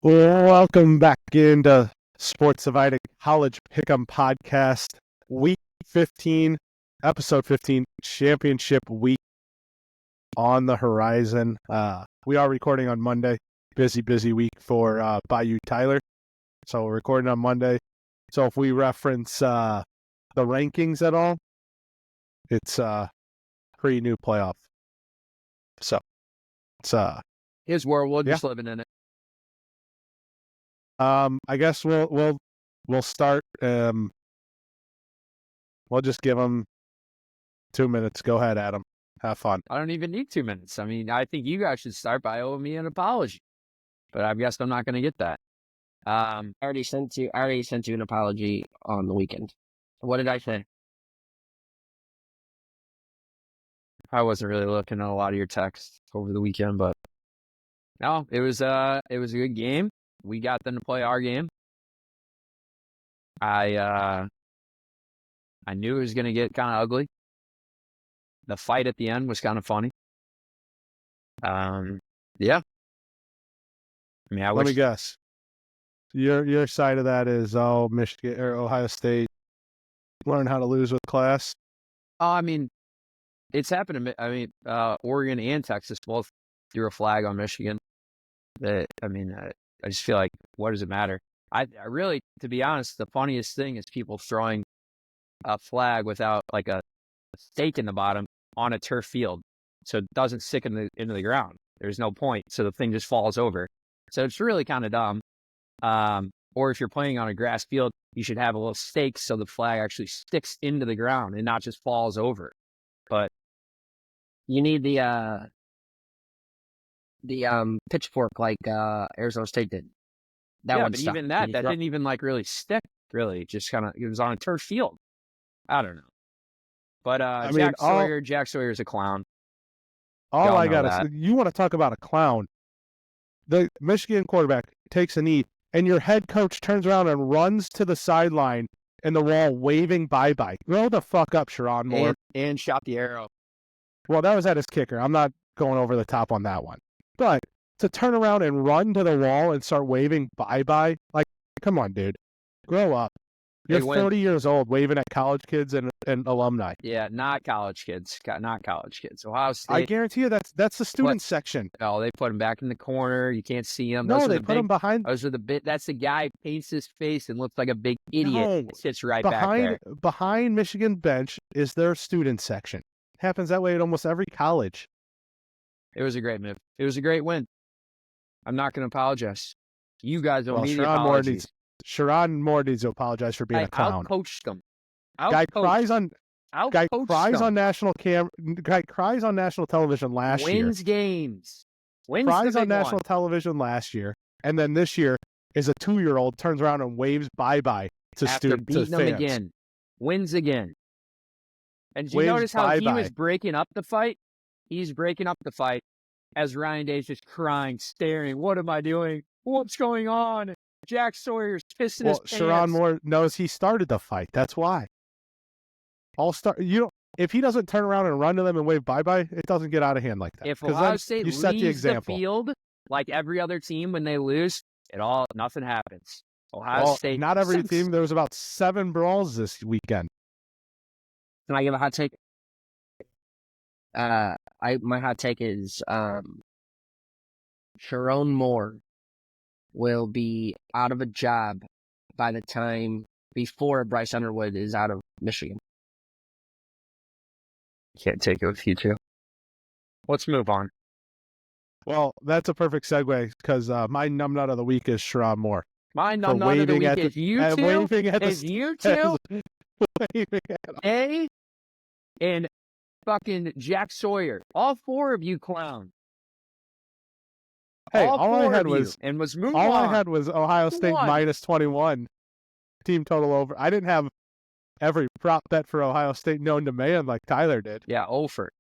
Welcome back into Sports Dividing College Pick'em Podcast, Week 15, Episode 15, Championship Week on the horizon. We are recording on Monday. Busy week for Bayou Tyler. So we're recording on Monday. So if we reference the rankings at all, it's pre-new playoff. So it's his world. We're just living in it. I guess we'll start. We'll just give them 2 minutes. Go ahead, Adam. Have fun. I don't even need 2 minutes. I mean, I think you guys should start by owing me an apology, but I guess I'm not going to get that. I already sent you an apology on the weekend. What did I say? I wasn't really looking at a lot of your texts over the weekend, but no, it was a good game. We got them to play our game. I knew it was going to get kind of ugly. The fight at the end was kind of funny. Yeah. I mean, Let me guess. Your side of that is Michigan or Ohio State learn how to lose with class. I mean, it's happened to. I mean, Oregon and Texas both threw a flag on Michigan. I just feel like, what does it matter? I really, to be honest, the funniest thing is people throwing a flag without like a stake in the bottom on a turf field, so it doesn't stick into the ground. There's no point, so the thing just falls over. So it's really kind of dumb. Or if you're playing on a grass field, you should have a little stake so the flag actually sticks into the ground and not just falls over. But you need the pitchfork like Arizona State did. But even that didn't even like really stick. Really, just kind of, it was on a turf field. I don't know. But Jack Sawyer's a clown. All I gotta say, you want to talk about a clown? The Michigan quarterback takes a knee, and your head coach turns around and runs to the sideline in the wall, waving bye-bye. Grow the fuck up, Sharon Moore. And shot the arrow. Well, that was at his kicker. I'm not going over the top on that one. But to turn around and run to the wall and start waving bye-bye, like, come on, dude. Grow up. You're 30 years old waving at college kids and alumni. Yeah, not college kids. Not college kids. Ohio State. I guarantee you that's the student section. Oh, they put him back in the corner. You can't see him. No, they put him behind. Those are that's the guy who paints his face and looks like a big idiot. It sits right back there. Behind Michigan bench is their student section. It happens that way at almost every college. It was a great move. It was a great win. I'm not going to apologize. You guys don't need apologies. Sharon Moore needs to apologize for being a clown. Outcoached them. Guy cries on national television last year. Wins games. Cries on national television last year, and then this year is a 2-year-old turns around and waves bye-bye to students. After beating them again. Wins again. And did you notice how he was breaking up the fight? He's breaking up the fight as Ryan Day's just crying, staring. What am I doing? What's going on? Jack Sawyer's pissing his pants. Sharon Moore knows he started the fight. That's why. If he doesn't turn around and run to them and wave bye-bye, it doesn't get out of hand like that. If Ohio State leaves the field like every other team when they lose, nothing happens. Ohio State. Not every team. There was about 7 brawls this weekend. Can I give a hot take? My hot take is Sharon Moore will be out of a job by the time before Bryce Underwood is out of Michigan. Can't take it with you two. Let's move on. Well, that's a perfect segue because my numbnut of the week is Sharon Moore. My numbnut of the week is you two. And fucking Jack Sawyer. All 4 of you clowns. Hey, all I had was Ohio State minus 21 team total over. I didn't have every prop bet for Ohio State known to man like Tyler did. Yeah, over.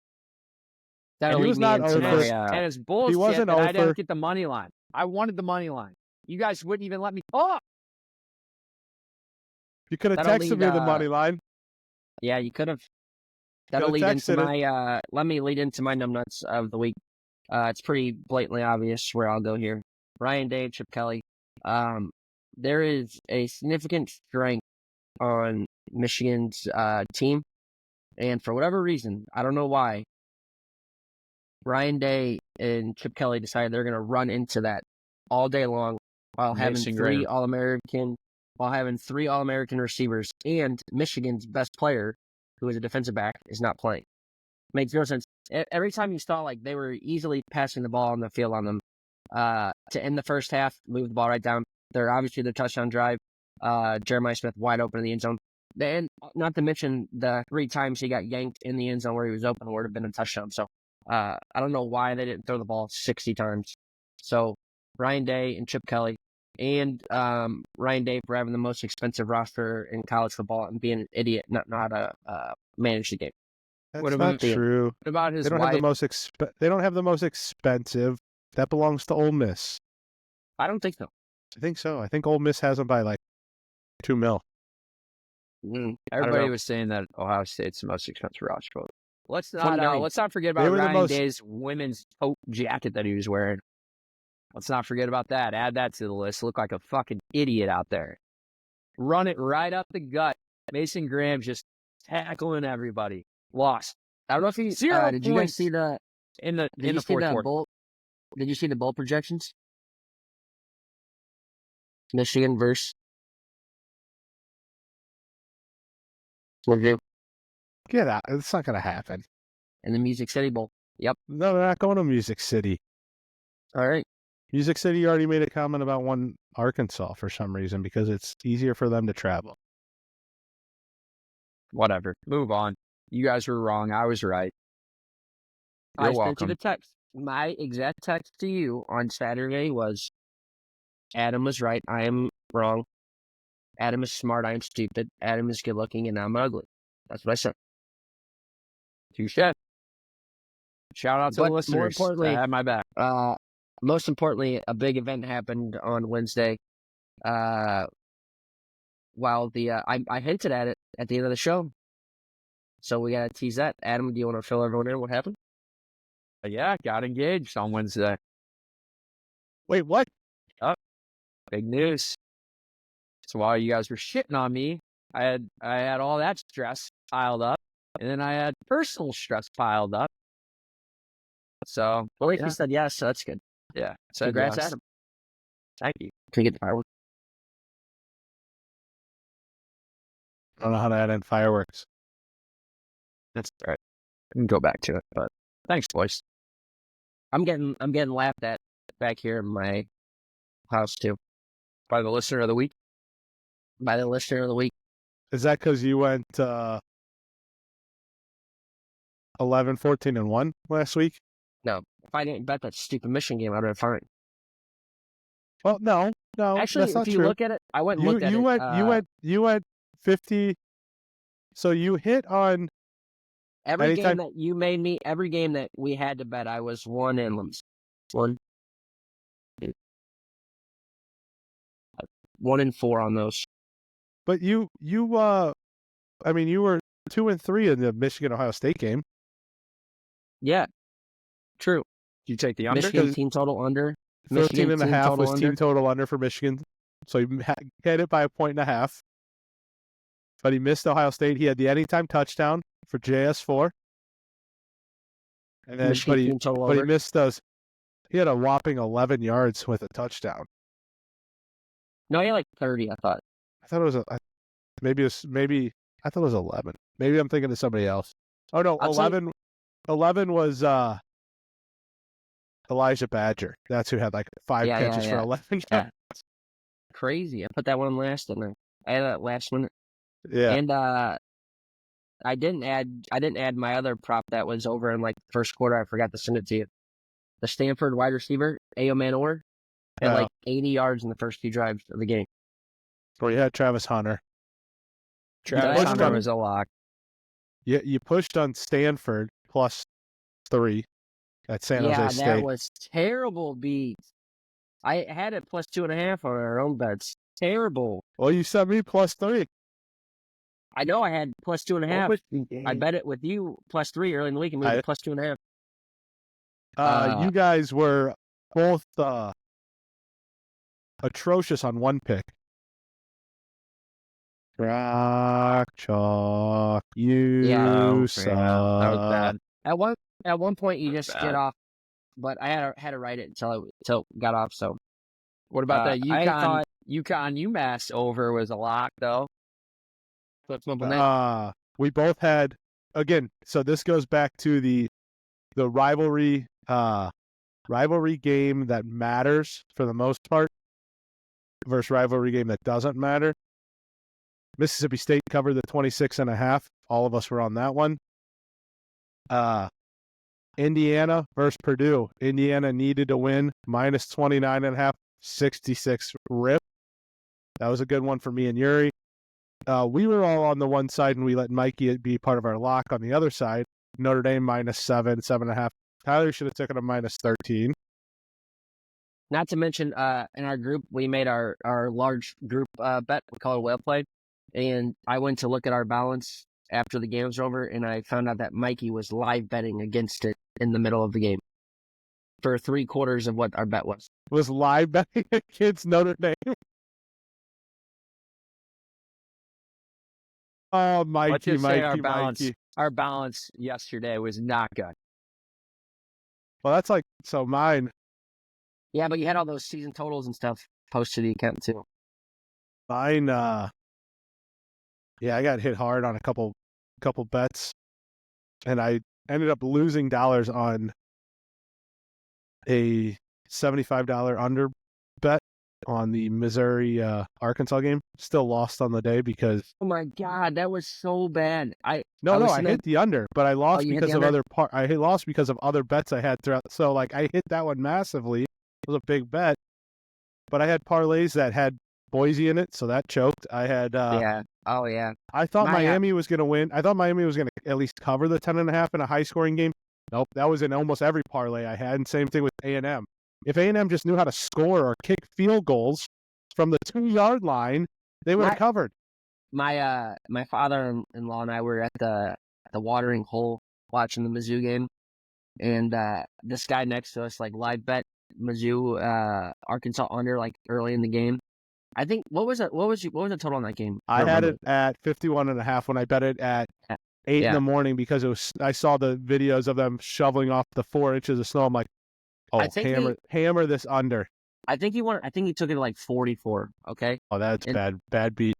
And he was not over. And it's bullshit. He wasn't over. I didn't get the money line. I wanted the money line. You guys wouldn't even let me talk. You could have texted me the money line. Yeah, you could have. That'll lead into my. Let me lead into my numbnuts of the week. It's pretty blatantly obvious where I'll go here. Ryan Day, Chip Kelly, There is a significant strength on Michigan's team, and for whatever reason, I don't know why, Ryan Day and Chip Kelly decided they're going to run into that all day long while having three All-American receivers, and Michigan's best player, who is a defensive back, is not playing. Makes no sense. Every time you saw, like, they were easily passing the ball on the field on them to end the first half, move the ball right down. They're obviously their touchdown drive. Jeremiah Smith wide open in the end zone. And not to mention the 3 times he got yanked in the end zone where he was open would have been a touchdown. So I don't know why they didn't throw the ball 60 times. So Ryan Day and Chip Kelly, and Ryan Day for having the most expensive roster in college football and being an idiot, not know how to manage the game. That's not true. What about his They don't wife? They don't have the most expensive. That belongs to Ole Miss. I don't think so. I think so. I think Ole Miss has them by like $2 million. Everybody was saying that Ohio State's the most expensive roster. Let's not forget about Ryan Day's women's coat jacket that he was wearing. Let's not forget about that. Add that to the list. Look like a fucking idiot out there. Run it right up the gut. Mason Graham just tackling everybody. Lost. I don't know if you did you guys see the in the fourth quarter. Did you see the bowl projections? Michigan versus Mizzou. Get out. It's not going to happen. And the Music City Bowl. Yep. No, they're not going to Music City. All right. Music City already made a comment about one Arkansas for some reason because it's easier for them to travel. Whatever. Move on. You guys were wrong. I was right. You're welcome. I sent you the text. My exact text to you on Saturday was, Adam was right. I am wrong. Adam is smart. I am stupid. Adam is good looking and I'm ugly. That's what I said. Touche. Shout out to the listeners. More importantly, I have my back. Most importantly, a big event happened on Wednesday. While I hinted at it at the end of the show. So we gotta tease that. Adam, do you want to fill everyone in? What happened? Yeah, got engaged on Wednesday. Wait, what? Oh, big news. So while you guys were shitting on me, I had all that stress piled up, and then I had personal stress piled up. So, well, if you said yes, so that's good. Yeah. Congrats, yes. Adam. Thank you. Can we get the fireworks? I don't know how to add in fireworks. That's all right. I can go back to it, but thanks, boys. I'm getting laughed at back here in my house too. By the listener of the week? By the listener of the week. Is that because you went 11, 14, and 1 last week? No. If I didn't bet that stupid Michigan game, I'd have been fine. Well, no. Actually, that's not if you true. look at it, I went and looked at it. You went 50. So you hit on every game that you made me. Every game that we had to bet, I was 1 and 1, 1 and 4 on those. But you were 2 and 3 in the Michigan-Ohio State game. Yeah, true. Did you take the under? Michigan team total under. 13.5 was team total under for Michigan. So he hit it by 1.5. But he missed Ohio State. He had the anytime touchdown for JS4. And then, but he missed those. He had a whopping 11 yards with a touchdown. No, he had like 30, I thought. I thought it was I thought it was 11. Maybe I'm thinking of somebody else. Oh no, 11 was Elijah Badger. That's who had like 5 catches for 11 yards. Yeah. Crazy. I put that one last in there. I had that last minute. Yeah. And I didn't add my other prop that was over in like the first quarter. I forgot to send it to you. The Stanford wide receiver, Manor, had like 80 yards in the first 2 drives of the game. Well, you had Travis Hunter. Travis Hunter was a lock. Yeah, you pushed on Stanford +3 at San Jose State. Yeah, that was terrible beats. I had it +2.5 on our own bets. Terrible. Well, you sent me +3. I know I had +2.5. I bet it with you +3 early in the week and moved to +2.5. You guys were both atrocious on one pick. Rock chalk, you suck. That was bad. At one point, you just Bad. get off, but I had to write it until it got off. So What about that I thought UConn UMass over was a lock though? We both had, again, so this goes back to the rivalry game that matters for the most part versus rivalry game that doesn't matter. Mississippi State covered the 26.5. All of us were on that one. Indiana versus Purdue. Indiana needed to win, minus 29.5, 66 rip. That was a good one for me and Yuri. We were all on the one side, and we let Mikey be part of our lock on the other side. Notre Dame minus 7.5. Tyler should have taken a minus 13. Not to mention, in our group, we made our large group bet. We call it a whale play. And I went to look at our balance after the game was over, and I found out that Mikey was live betting against it in the middle of the game for 3/4 of what our bet was. Was live betting against Notre Dame. Oh, Mikey. Our balance yesterday was not good. Well, that's like, so mine. Yeah, but you had all those season totals and stuff posted to the account too. Mine, yeah, I got hit hard on a couple bets, and I ended up losing dollars on a $75 under bet on the Missouri Arkansas game. Still lost on the day because oh my god, that was so bad. I hit the under, but I lost because of I lost because of other bets I had throughout. So like I hit that one massively. It was a big bet, but I had parlays that had Boise in it, so that choked. I had yeah. Oh yeah. I thought Miami was going to win. I thought Miami was going to at least cover the 10.5 in a high scoring game. Nope, that was in almost every parlay I had. And same thing with A&M. If A&M just knew how to score or kick field goals from the 2-yard line, they would have covered. My father-in-law and I were at the watering hole watching the Mizzou game, and this guy next to us like live bet Mizzou Arkansas under like early in the game. I think what was the total on that game? I had it at 51.5 when I bet it at 8 in the morning because it was. I saw the videos of them shoveling off the 4 inches of snow. I'm like, oh, hammer this under. I think he took it to like 44. Okay. Oh, that's bad beat.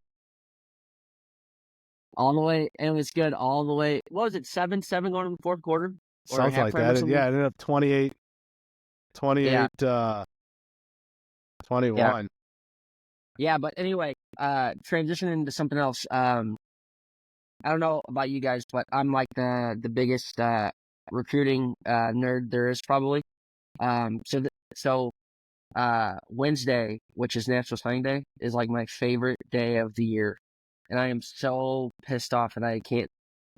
All the way, and it was good all the way. What was it? 7-7 going in the fourth quarter. Sounds like that. Yeah, it ended up 28, 21. Yeah, but anyway, transitioning to something else. I don't know about you guys, but I'm like the biggest recruiting nerd there is probably. So Wednesday, which is National Signing Day, is like my favorite day of the year, and I am so pissed off that I can't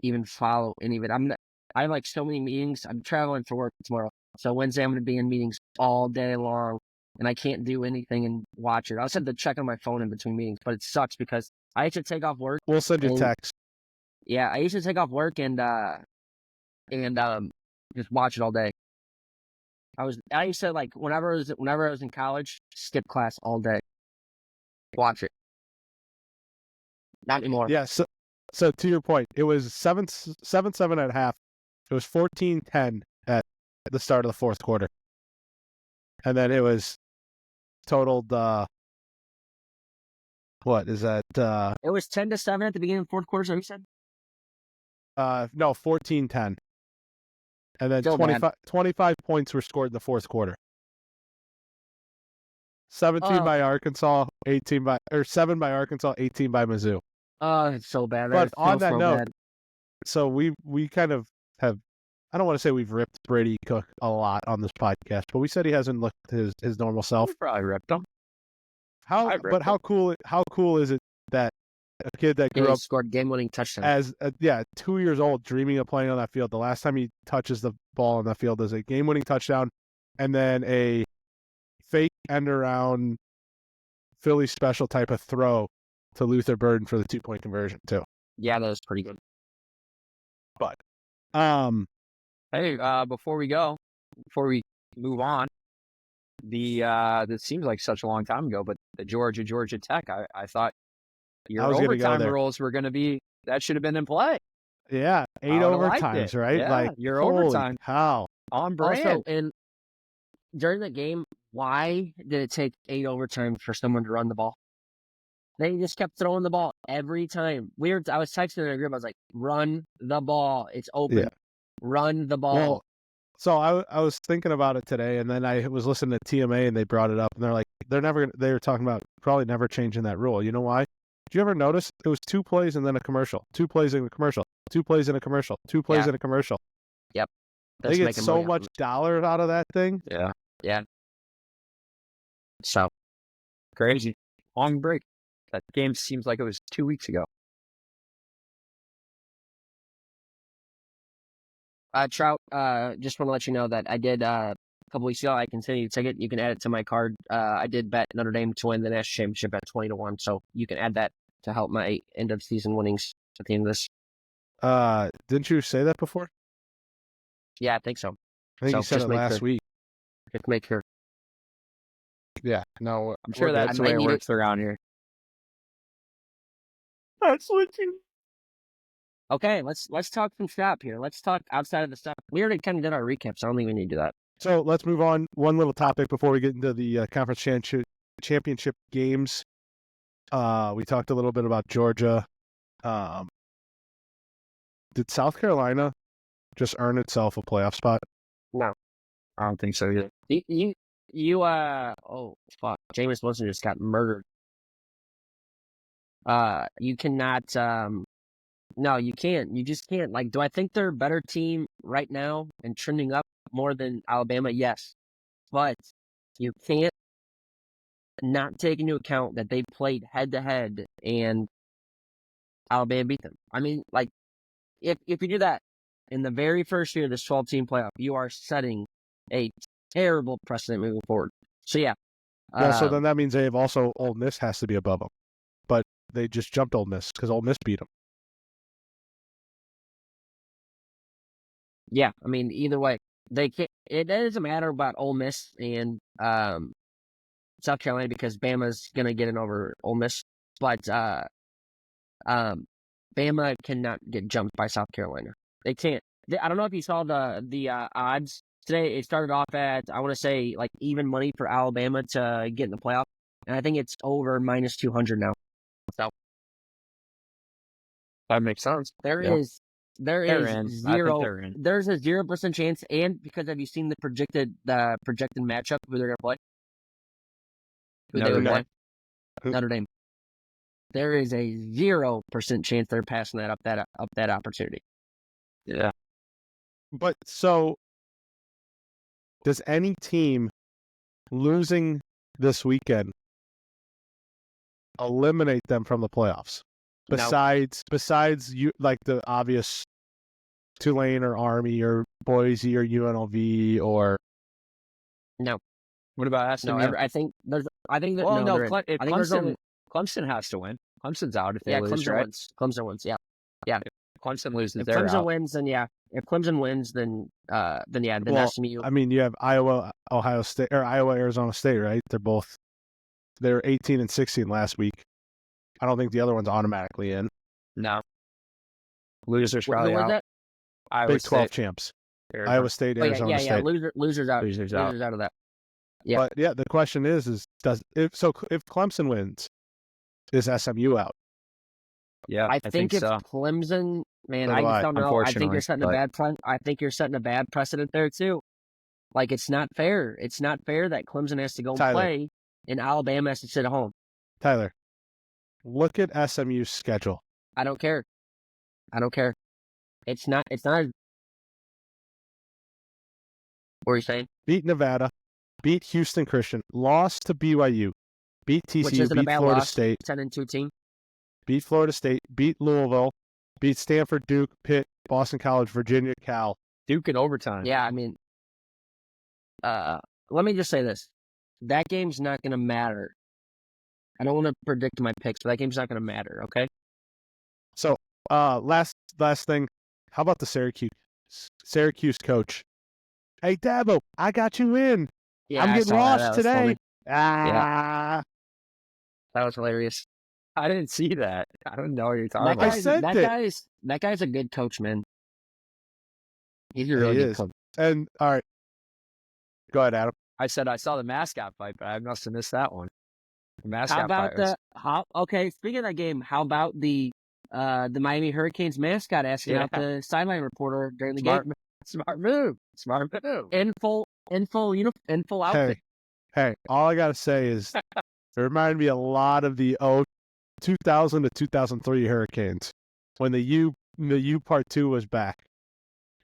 even follow any of it. I have like so many meetings. I'm traveling for work tomorrow, so Wednesday I'm going to be in meetings all day long. And I can't do anything and watch it. I also have to check on my phone in between meetings, but it sucks because I used to take off work. We'll send you text. Yeah, I used to take off work and just watch it all day. I used to like whenever I was in college, skip class all day, watch it. Not anymore. Yeah. So to your point, it was 7.5. It was 14-10 at the start of the fourth quarter, and then it was totaled. What is that? It was 10-7 at the beginning of the fourth quarter. So you said? No, 14-10. And then 25 points were scored in the fourth quarter. 17 by Arkansas, 7 by Arkansas, 18 by Mizzou. Oh, it's so bad. But on that note, so we kind of have, I don't want to say we've ripped Brady Cook a lot on this podcast, but we said he hasn't looked his normal self. We probably ripped him. How cool is it that a kid that grew up scored game-winning touchdown as 2 years old, dreaming of playing on that field. The last time he touches the ball on that field is a game-winning touchdown, and then a fake end-around Philly special type of throw to Luther Burden for the 2-point conversion too. Yeah, that was pretty good. But hey, before we move on, This seems like such a long time ago, but the Georgia Tech, I thought your I was gonna go overtime there. rules were going to be, that should have been in play. Yeah, 8 I would've liked overtimes, it. right? Yeah, Like, your holy overtime. cow. On brand. Also, and during the game, why did it take 8 overtimes for someone to run the ball? They just kept throwing the ball every time. I was texting in a group. I was like, "Run the ball. It's open. Yeah. Run the ball." Well, so I was thinking about it today, and then I was listening to TMA, and they brought it up, and they're like, they were talking about probably never changing that rule. You know why? Did you ever notice it was 2 plays and then a commercial, 2 plays in a commercial, 2 plays in a commercial, 2 plays in a commercial? Yep. They get so much dollar out of that thing. Yeah. Yeah. So Crazy. Long break. That game seems like it was 2 weeks ago. Trout, just want to let you know that I did a couple weeks ago. I continued to take it. You can add it to my card. I did bet Notre Dame to win the national championship at 20-1. So you can add that to help my end of season winnings at the end of this. Didn't you say that before? Yeah, I think so. I think So you said just it make last sure. week. Just make sure. Yeah, no, I'm sure we're good. that's the I way might it need works around here. That's what you. Okay, let's talk some shop here. Let's talk outside of the stuff. We already kind of did our recap, so I don't think we need to do that. So let's move on. One little topic before we get into the conference championship games. We talked a little bit about Georgia. Did South Carolina just earn itself a playoff spot? No, I don't think so either. oh fuck, Jameis Winston just got murdered. You cannot. No, you can't. You just can't. Like, do I think they're a better team right now and trending up more than Alabama? Yes. But you can't not take into account that they played head-to-head and Alabama beat them. I mean, like, if you do that in the very first year of this 12-team playoff, you are setting a terrible precedent moving forward. So, yeah. Well, so then that means they have also Ole Miss has to be above them. But they just jumped Ole Miss because Ole Miss beat them. Yeah, I mean, either way, they can't. It doesn't matter about Ole Miss and South Carolina because Bama's gonna get in over Ole Miss, but Bama cannot get jumped by South Carolina. They can't. I don't know if you saw the odds today. It started off at, I want to say, like even money for Alabama to get in the playoff, and I think it's over minus 200 now. So That makes sense. there Yeah. is They're in. zero. I think they're in. There's a 0% chance, and because have you seen the projected matchup who they're gonna play? Who they Notre would Dame. play? Who? Notre Dame. There is a 0% chance they're passing that up that opportunity. Yeah. But so, does any team losing this weekend eliminate them from the playoffs? No. Besides you, like the obvious Tulane or Army or Boise or UNLV or No. What about No, SMU? I think there's. I think that Well, no. they're in. If I think there's only. Clemson has to win. Clemson's out if they lose, Clemson right? wins. Clemson wins. Yeah. Clemson loses, If they're Clemson out. wins, then yeah. If Clemson wins, then Well, SMU. I mean, you have Iowa, Ohio State, or Iowa, Arizona State, right? They're 18 and 16 last week. I don't think the other one's automatically in. No. Losers Who probably was out. that? Iowa Big 12 State. champs. Arizona. Iowa State, Oh, yeah, Arizona yeah. State. Losers out. Losers out. Losers out of that. Yeah. But yeah, the question is if Clemson wins, is SMU out? Yeah, I think if so. Clemson, man, So I do just I, don't know. I think you're unfortunately, setting a bad I think you're setting a bad precedent there too. Like it's not fair. It's not fair that Clemson has to go Tyler. play and Alabama has to sit at home. Tyler, look at SMU's schedule. I don't care. It's not. What are you saying? Beat Nevada, beat Houston Christian, lost to BYU, beat Which TCU, isn't a beat bad Florida loss. State, 10-2 team. beat Florida State, beat Louisville, beat Stanford, Duke, Pitt, Boston College, Virginia, Cal. Duke in overtime. Yeah, I mean, let me just say this: that game's not going to matter. I don't want to predict my picks, but that game's not going to matter. Okay. So, last thing, how about the Syracuse coach? Hey, Dabo, I got you in. Yeah, I'm I getting saw that. lost That was today. funny. Ah, That was hilarious. I didn't see that. I don't know what you're talking That about. guy's sent it. that guy's a good coach, man. He's a he really good is. coach. And all right, go ahead, Adam. I said I saw the mascot fight, but I must have missed that one. The How mascot about fight was, okay, speaking of that game, how about the Miami Hurricanes mascot asking out Yeah. the sideline reporter during the smart, game smart move. Smart move. in full outfit? Hey, all I gotta say is it reminded me a lot of the 2000 to 2003 Hurricanes when the U Part 2 was back.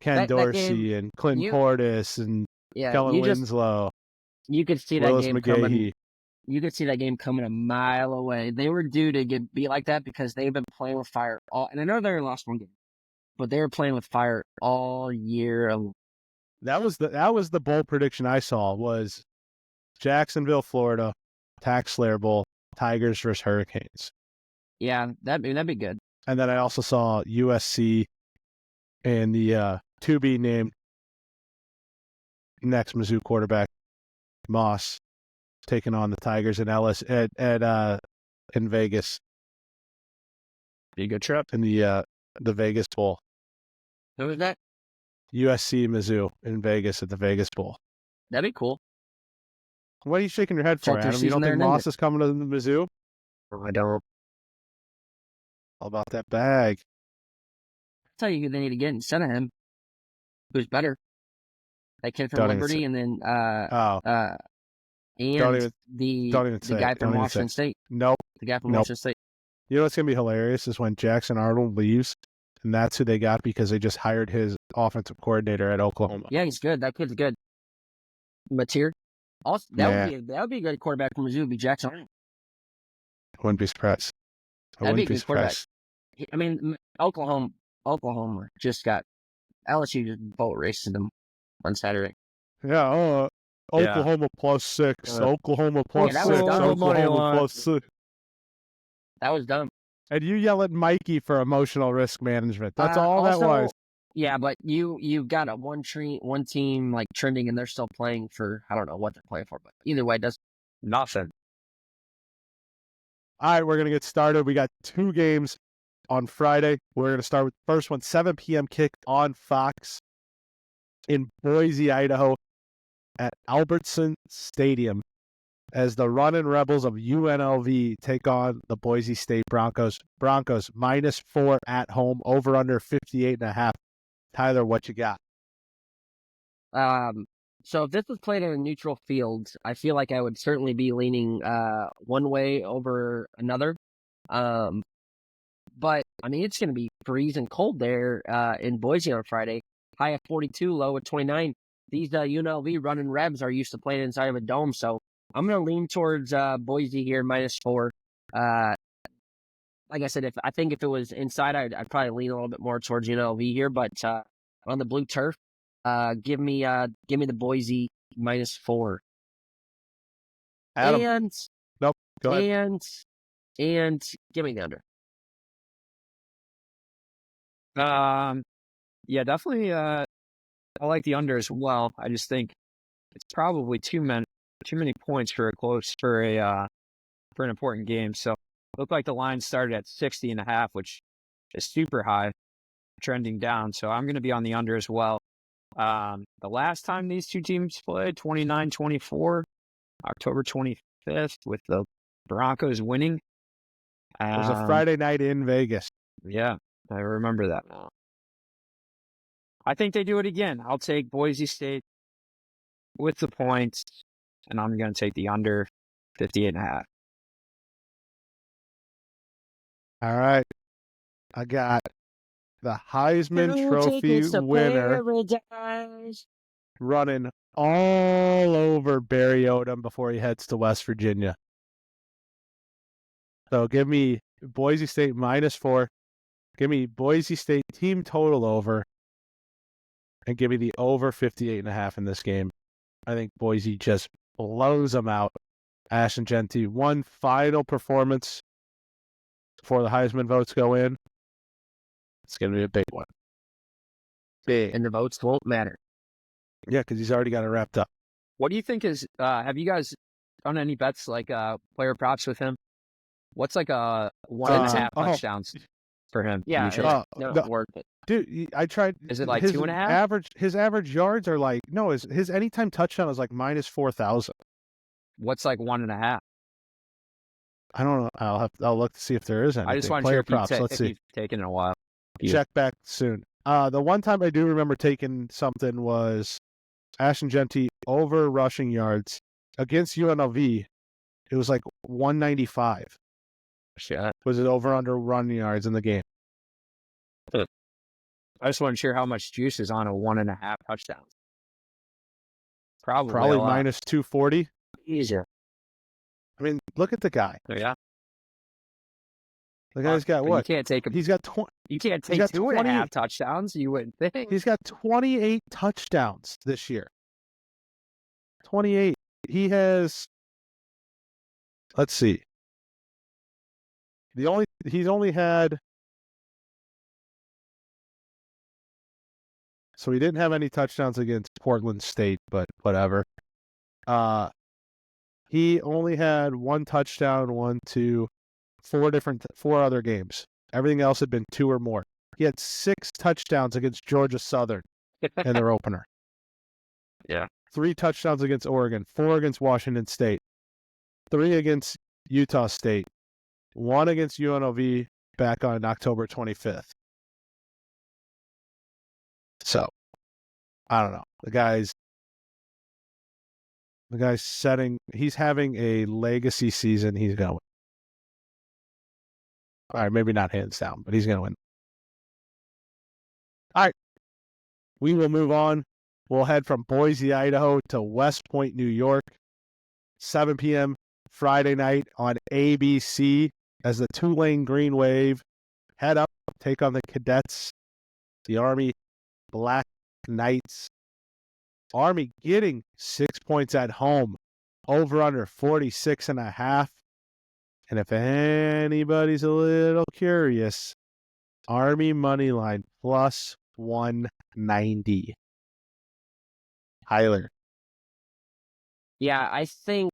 Ken That Dorsey game, and Clinton you- Portis and Yeah, Kellen Winslow, you could see Willis that game McGahee. coming. You could see that game coming a mile away. They were due to be like that because they've been playing with fire and I know they lost one game, but they were playing with fire all year. That was the bold prediction I saw was Jacksonville, Florida, Tax Slayer Bowl, Tigers versus Hurricanes. Yeah, that'd be good. And then I also saw USC and the to be named next Mizzou quarterback Moss taking on the Tigers in in Vegas Be a good trip. in the Vegas Bowl. Who was that? USC Mizzou in Vegas at the Vegas Bowl. That'd be cool. What are you shaking your head for, Start their Adam? You don't season there think and end Moss is coming to the Mizzou? I don't. All about that bag. I'll tell you who they need to get instead of him. Who's better? That kid from Don't even Liberty, say- and then Oh, and Don't even the say guy it. from Don't even Washington say State. nope. The guy from Nope. Washington State. You know what's going to be hilarious is when Jackson Arnold leaves, and that's who they got because they just hired his offensive coordinator at Oklahoma. Yeah, he's good. That kid's good. Mateer. Also, that would be a good quarterback from Mizzou. Would be Jackson Arnold. Wouldn't be surprised. I That'd be wouldn't a be good quarterback. surprised. I mean, Oklahoma just got LSU just boat raced them on Saturday. Yeah, Yeah. Oklahoma +6, Oklahoma +6, that was dumb. Oklahoma +6. That was dumb. And you yell at Mikey for emotional risk management. That's all that Also, was. Yeah, but you've got a one team like trending, and they're still playing for I don't know what they're playing for, but either way, it does Nothing. All right, we're going to get started. We got 2 games on Friday. We're going to start with the first one, 7 p.m. kick on Fox in Boise, Idaho at Albertson Stadium as the running Rebels of UNLV take on the Boise State Broncos. Broncos -4 at home, over under 58.5. Tyler, what you got? So if this was played in a neutral field, I feel like I would certainly be leaning one way over another. But I mean, it's going to be freezing cold there in Boise on Friday. High of 42, low of 29. These UNLV running Rebs are used to playing inside of a dome, so I'm going to lean towards Boise here, -4. Like I said, if it was inside, I'd probably lean a little bit more towards UNLV here. But on the blue turf, give me the Boise -4. Adam. Nope. Go ahead. And give me the under. Yeah, definitely. I like the under as well. I just think it's probably too many points for an important game. So it looked like the line started at 60.5, which is super high, trending down. So I'm going to be on the under as well. The last time these two teams played, 29-24, October 25th, with the Broncos winning. It was a Friday night in Vegas. Yeah, I remember that. I think they do it again. I'll take Boise State with the points, and I'm going to take the under 58.5. All right. I got the Heisman Trophy winner running all over Barry Odom before he heads to West Virginia. So give me Boise State -4. Give me Boise State team total over. And give me the over 58.5 in this game. I think Boise just blows them out. Ashton Genty, one final performance before the Heisman votes go in. It's going to be a big one. Big. And the votes won't matter. Yeah, because he's already got it wrapped up. What do you think is? Have you guys done any bets like player props with him? What's like a 1.5 touchdowns for him? Yeah, usually? not worth it. Dude, I tried. Is it like his 2.5? His average yards are like his anytime touchdown is like minus 4,000. What's like 1.5? I don't know. I'll look to see if there is anything. I just want to player hear props. Let's see. you've taken in a while. Check back soon. The one time I do remember taking something was Ashton Genty over rushing yards against UNLV. It was like 195. Shit. Was it over under run yards in the game? I just want to hear how much juice is on a 1.5 touchdowns. Probably a lot. minus 240. Easier. I mean, look at the guy. Yeah. The guy's got what? You can't take He's got You can't take 2.5 touchdowns. You wouldn't think. He's got 28 touchdowns this year. 28. He has. Let's see. He's only had. So he didn't have any touchdowns against Portland State, but whatever. He only had one touchdown, four other games. Everything else had been 2 or more. He had 6 touchdowns against Georgia Southern in their opener. Yeah. 3 touchdowns against Oregon, 4 against Washington State, 3 against Utah State, 1 against UNLV back on October 25th. So, I don't know. The guy's he's having a legacy season. He's going to win. All right, maybe not hands down, but he's going to win. All right. We will move on. We'll head from Boise, Idaho to West Point, New York. 7 p.m. Friday night on ABC as the Tulane Green Wave head up, take on the Cadets, the Army Black Knights. Army getting 6 points at home, over under 46.5. And if anybody's a little curious, Army money line plus 190. Tyler. Yeah, I think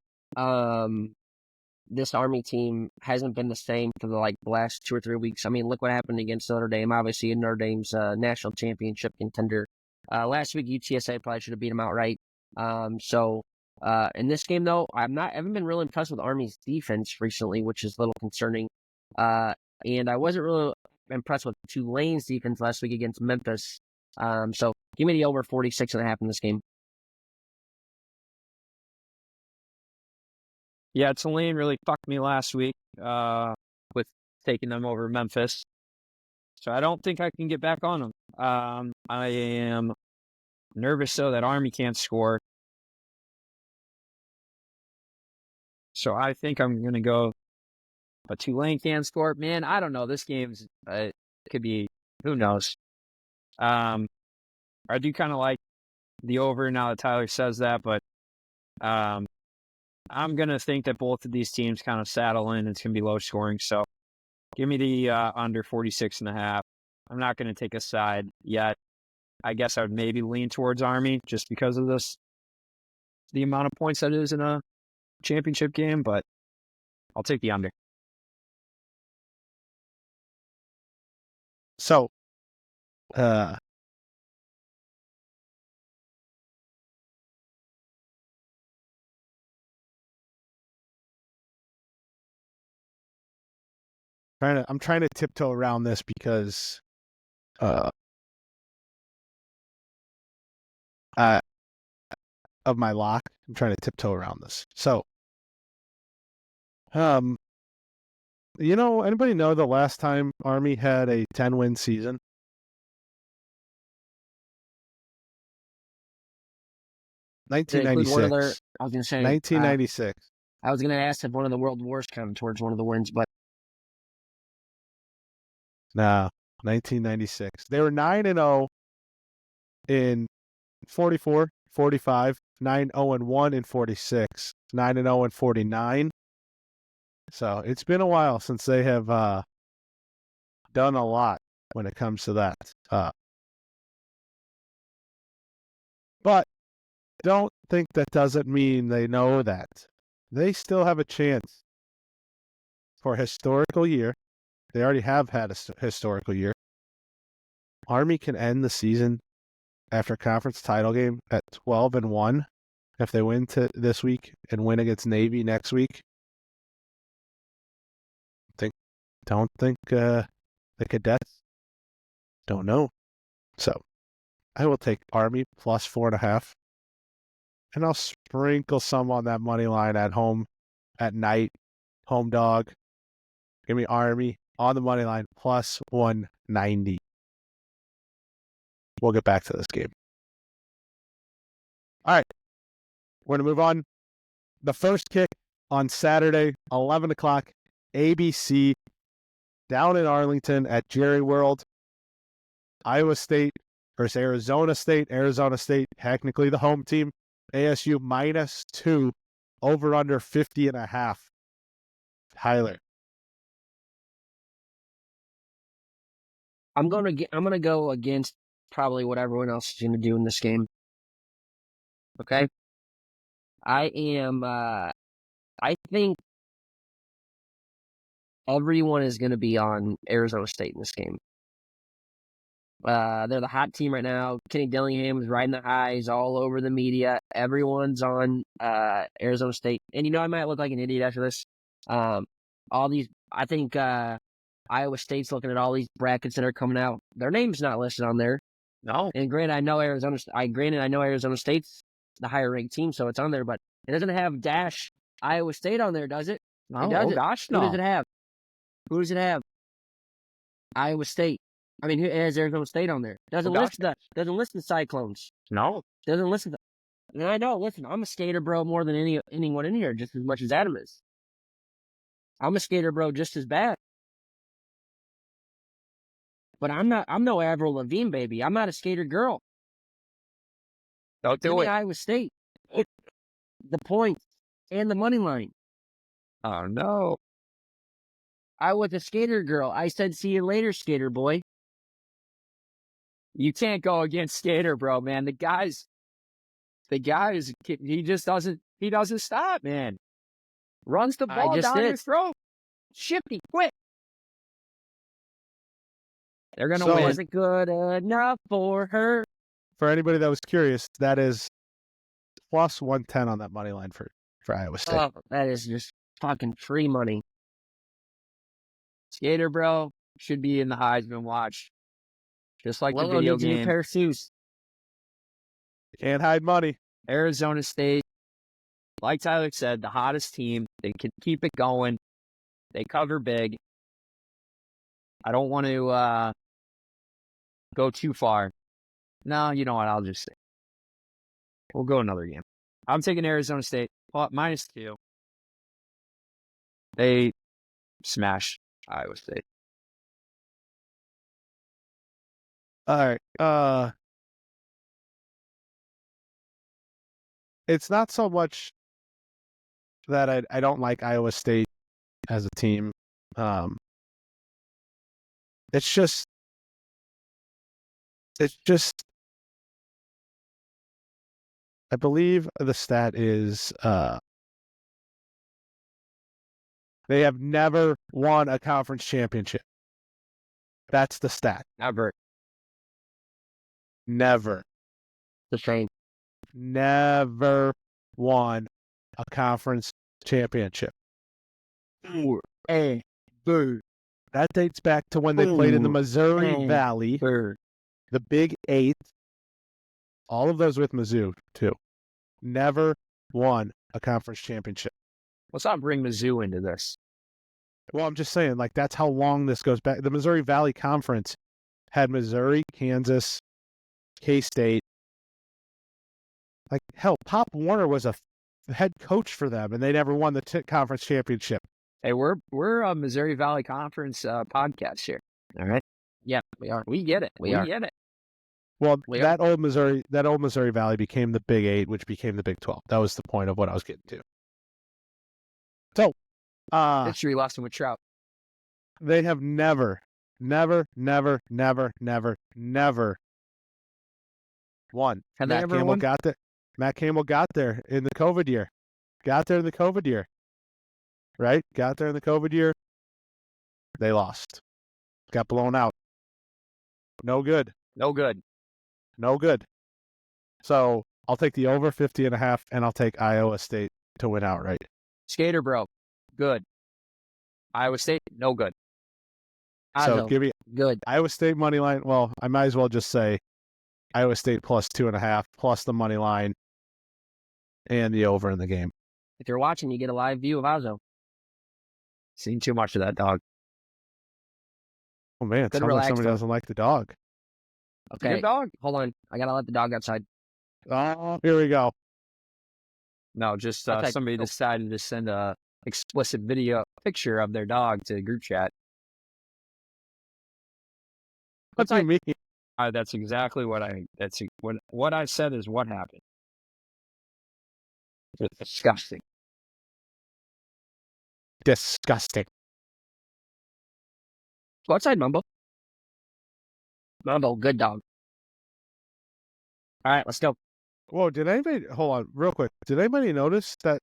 this Army team hasn't been the same for the last 2 or 3 weeks. I mean, look what happened against Notre Dame. Obviously, Notre Dame's national championship contender. Last week, UTSA probably should have beat them outright. In this game, though, I haven't been really impressed with Army's defense recently, which is a little concerning. And I wasn't really impressed with Tulane's defense last week against Memphis. So give me the over 46.5 in this game. Yeah, Tulane really fucked me last week with taking them over Memphis. So I don't think I can get back on them. I am nervous, though, that Army can't score. So I think I'm going to go, but Tulane can't score. Man, I don't know. This game's could be, who knows. I do kind of like the over now that Tyler says that, but I'm going to think that both of these teams kind of saddle in. It's going to be low scoring. So give me the under 46.5. I'm not going to take a side yet. I guess I would maybe lean towards Army just because of the amount of points that is in a championship game, but I'll take the under. So, I'm trying to tiptoe around this because of my lock. I'm trying to tiptoe around this. So, anybody know the last time Army had a 10-win season? I was going to say 1996. I was going to ask if one of the World Wars counted towards one of the wins, but no, 1996. They were 9-0 in 44, 45, 9-0-1 in 46, 9-0 in 49. So it's been a while since they have done a lot when it comes to that. But don't think that doesn't mean they know that. They still have a chance for a historical year. They already have had a historical year. Army can end the season after conference title game at 12-1 if they win this week and win against Navy next week. Don't think the Cadets don't know. So I will take Army plus 4.5, and I'll sprinkle some on that money line at home at night. Home dog. Give me Army on the money line plus 190. We'll get back to this game. All right. We're going to move on. The first kick on Saturday, 11 o'clock, ABC, down in Arlington at Jerry World. Iowa State versus Arizona State. Arizona State, technically the home team. ASU -2, over under 50.5. Tyler. I'm gonna go against probably what everyone else is gonna do in this game. Okay. I think everyone is gonna be on Arizona State in this game. They're the hot team right now. Kenny Dillingham is riding the highs all over the media. Everyone's on Arizona State. And I might look like an idiot after this. I think Iowa State's looking at all these brackets that are coming out. Their name's not listed on there. No. And granted, I know Arizona State's the higher ranked team, so it's on there, but it doesn't have dash Iowa State on there, does it? No, It doesn't. gosh, Who no. does it have? Who does it have? Iowa State. I mean, it has Arizona State on there. Doesn't list the Cyclones. No. Doesn't list the. And I know. Listen, I'm a skater bro more than anyone in here, just as much as Adam is. I'm a skater bro just as bad. But I'm no Avril Lavigne, baby. I'm not a skater girl. Don't Give do me it. Iowa State. The points and the money line. Oh, no. I was a skater girl. I said, see you later, skater boy. You can't go against skater, bro, man. The guys, he just doesn't stop, man. Runs the ball just down did. your throat. Shifty, quick. They're going to So- win. Wasn't good enough for her. For anybody that was curious, that is plus 110 on that money line for Iowa State. Oh, that is just fucking free money. Skater, bro, should be in the Heisman watch. Just like the Lolo video needs a new game. pair of shoes. Can't hide money. Arizona State, like Tyler said, the hottest team. They can keep it going. They cover big. I don't want to go too far. No, you know what? I'll just say. We'll go another game. I'm taking Arizona State. -2. They smash Iowa State. All right. It's not so much that I don't like Iowa State as a team. It's just I believe the stat is they have never won a conference championship. That's the stat. Never. The same. Never won a conference championship. Hey, boo. That dates back to when they played in the Ooh. Missouri Hey. Valley, Boo. the Big Eight. All of those with Mizzou, too. Never won a conference championship. Let's not bring Mizzou into this. Well, I'm just saying, like, that's how long this goes back. The Missouri Valley Conference had Missouri, Kansas, K-State. Like, hell, Pop Warner was a head coach for them, and they never won the conference championship. Hey, we're a Missouri Valley Conference podcast here. All right. Yeah, we are. We get it. We We are. get it. Well, We are. that old Missouri Valley became the Big Eight, which became the Big 12. That was the point of what I was getting to. So, History lesson with Trout. they have never won. Have Matt they ever Campbell won? got there. Matt Campbell got there in the COVID year. Right? Got there in the COVID year. They lost. Got blown out. No good. No good. So I'll take the over 50.5, and I'll take Iowa State to win outright. Skater bro, good. Iowa State, no good. So give me good. Iowa State money line. Well, I might as well just say Iowa State plus 2.5, plus the money line, and the over in the game. If you're watching, you get a live view of Azo. Seen too much of that dog. Oh man, it sounds like somebody doesn't like the dog. Okay, Good dog. hold on. I gotta let the dog outside. Oh, here we go. No, just Okay. somebody decided to send a explicit video picture of their dog to the group chat. What do you mean? That's exactly what what I said is what happened. It's disgusting. Disgusting. Go outside, Mumbo. Mumbo, good dog. All right, let's go. Whoa, hold on real quick. Did anybody notice that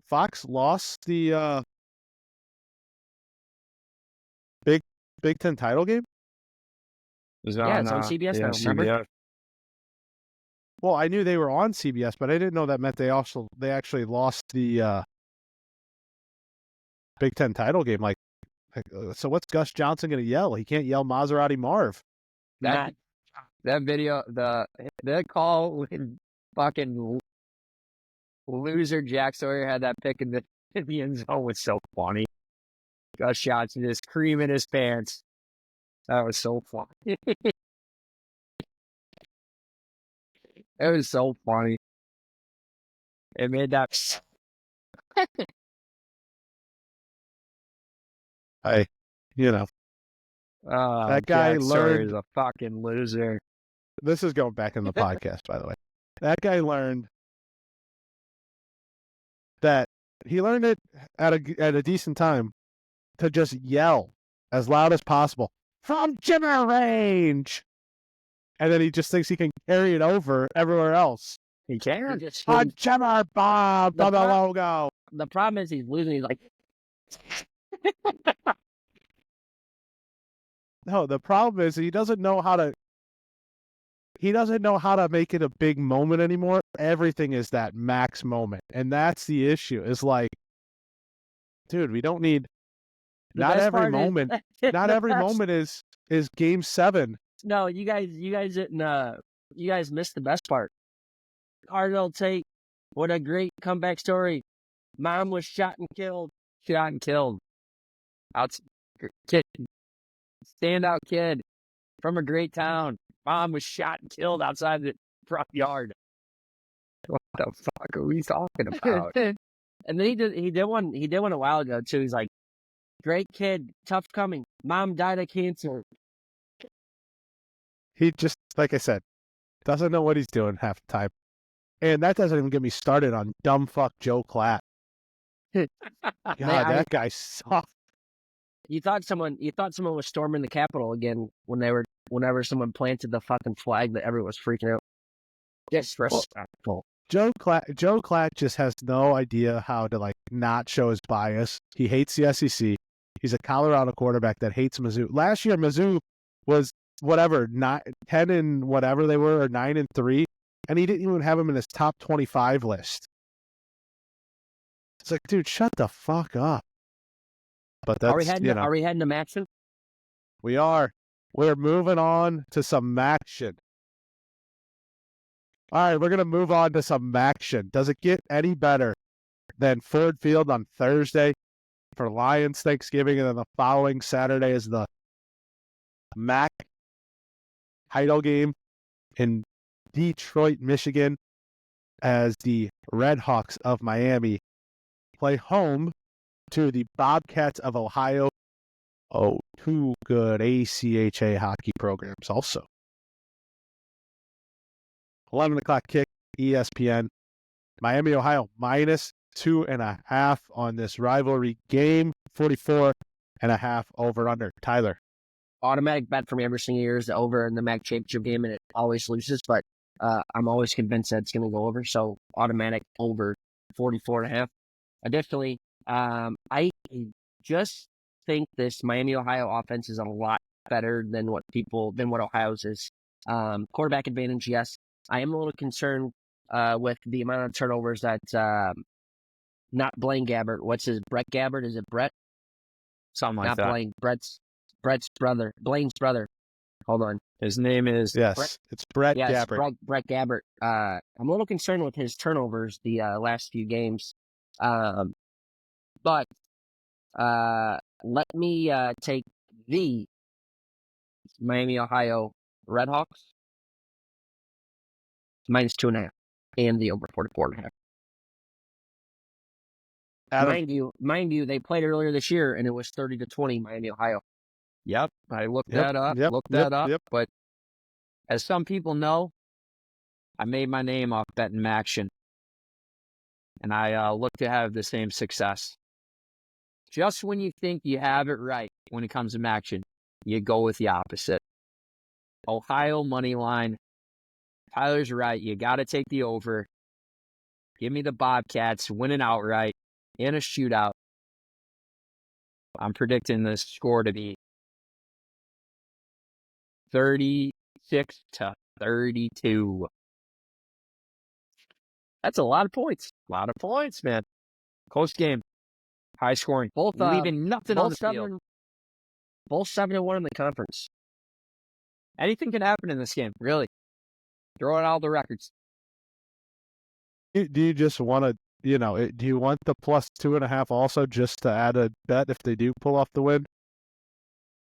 Fox lost the Big Ten title game? It's It's on CBS now, remember? Well, I knew they were on CBS, but I didn't know that meant they actually lost the Big Ten title game. So what's Gus Johnson going to yell? He can't yell Maserati Marv. That video, the call when fucking loser Jack Sawyer had that pick in the end zone was so funny. Gus Johnson just creaming his pants. That was so funny. It was so funny. It made that. That guy Jack Sawyer is learned. a fucking loser. This is going back in the podcast, by the way. That guy learned that he learned it at a decent time to just yell as loud as possible from Jimmer range, and then he just thinks he can carry it over everywhere else. He can. On Jimmer Bob, the logo. The problem is he's losing. He's like, No, the problem is he doesn't know how to make it a big moment anymore. Everything is that max moment. And that's the issue. Is like, dude, we don't need not every moment. Not every moment is game 7. No, you guys didn't. You guys missed the best part. Cardinal Tate, what a great comeback story. Mom was shot and killed. Standout kid from a great town. Mom was shot and killed outside the front yard. What the fuck are we talking about? And then he did one a while ago too. He's like, great kid, tough coming. Mom died of cancer. He just, like I said, doesn't know what he's doing half the time. And that doesn't even get me started on dumb fuck Joe Klatt. God, that guy sucks. You thought someone was storming the Capitol again whenever someone planted the fucking flag that everyone was freaking out. Disrespectful. Joe Klatt just has no idea how to not show his bias. He hates the SEC. He's a Colorado quarterback that hates Mizzou. Last year, Mizzou was 10 and whatever they were, or 9-3, and he didn't even have him in his top 25 list. It's like, dude, shut the fuck up. But that's, Are we heading to action? We are. We're moving on to some action. All right, we're going to move on to some action. Does it get any better than Ford Field on Thursday for Lions Thanksgiving, and then the following Saturday is the MAC title game in Detroit, Michigan, as the Red Hawks of Miami play home to the Bobcats of Ohio. Oh, two good ACHA hockey programs also. 11 o'clock kick, ESPN. Miami, Ohio, -2.5 on this rivalry game. 44.5 over/under. Tyler. Automatic bet for me every single year is the over in the MAC championship game, and it always loses. But I'm always convinced that it's going to go over, so automatic over 44.5. Additionally, I just think this Miami, Ohio offense is a lot better than what Ohio's is. Quarterback advantage, yes. I am a little concerned with the amount of turnovers that not Blaine Gabbert. What's his Brett Gabbert? Is it Brett? Something like Not that. Blaine. Brett's brother. Blaine's brother. Hold on. His name is It's Brett Yes, Gabbert. Brett Gabbert. I'm a little concerned with his turnovers the last few games. But let me take the Miami, Ohio Redhawks -2.5 and the over 44.5. Adam, Mind you, they played earlier this year and it was 30-20 Miami, Ohio. Yep, I looked Yep, that up. yep, looked yep, that up. yep. But as some people know, I made my name off betting action, and I look to have the same success. Just when you think you have it right when it comes to action, you go with the opposite. Ohio money line. Tyler's right. You got to take the over. Give me the Bobcats winning outright in a shootout. I'm predicting the score to be 36-32. That's a lot of points. A lot of points, man. Close game. High scoring. Both leaving nothing on the field. Both 7-1 in the conference. Anything can happen in this game, really. Throw out all the records. Do you just want to, do you want the +2.5 also just to add a bet if they do pull off the win?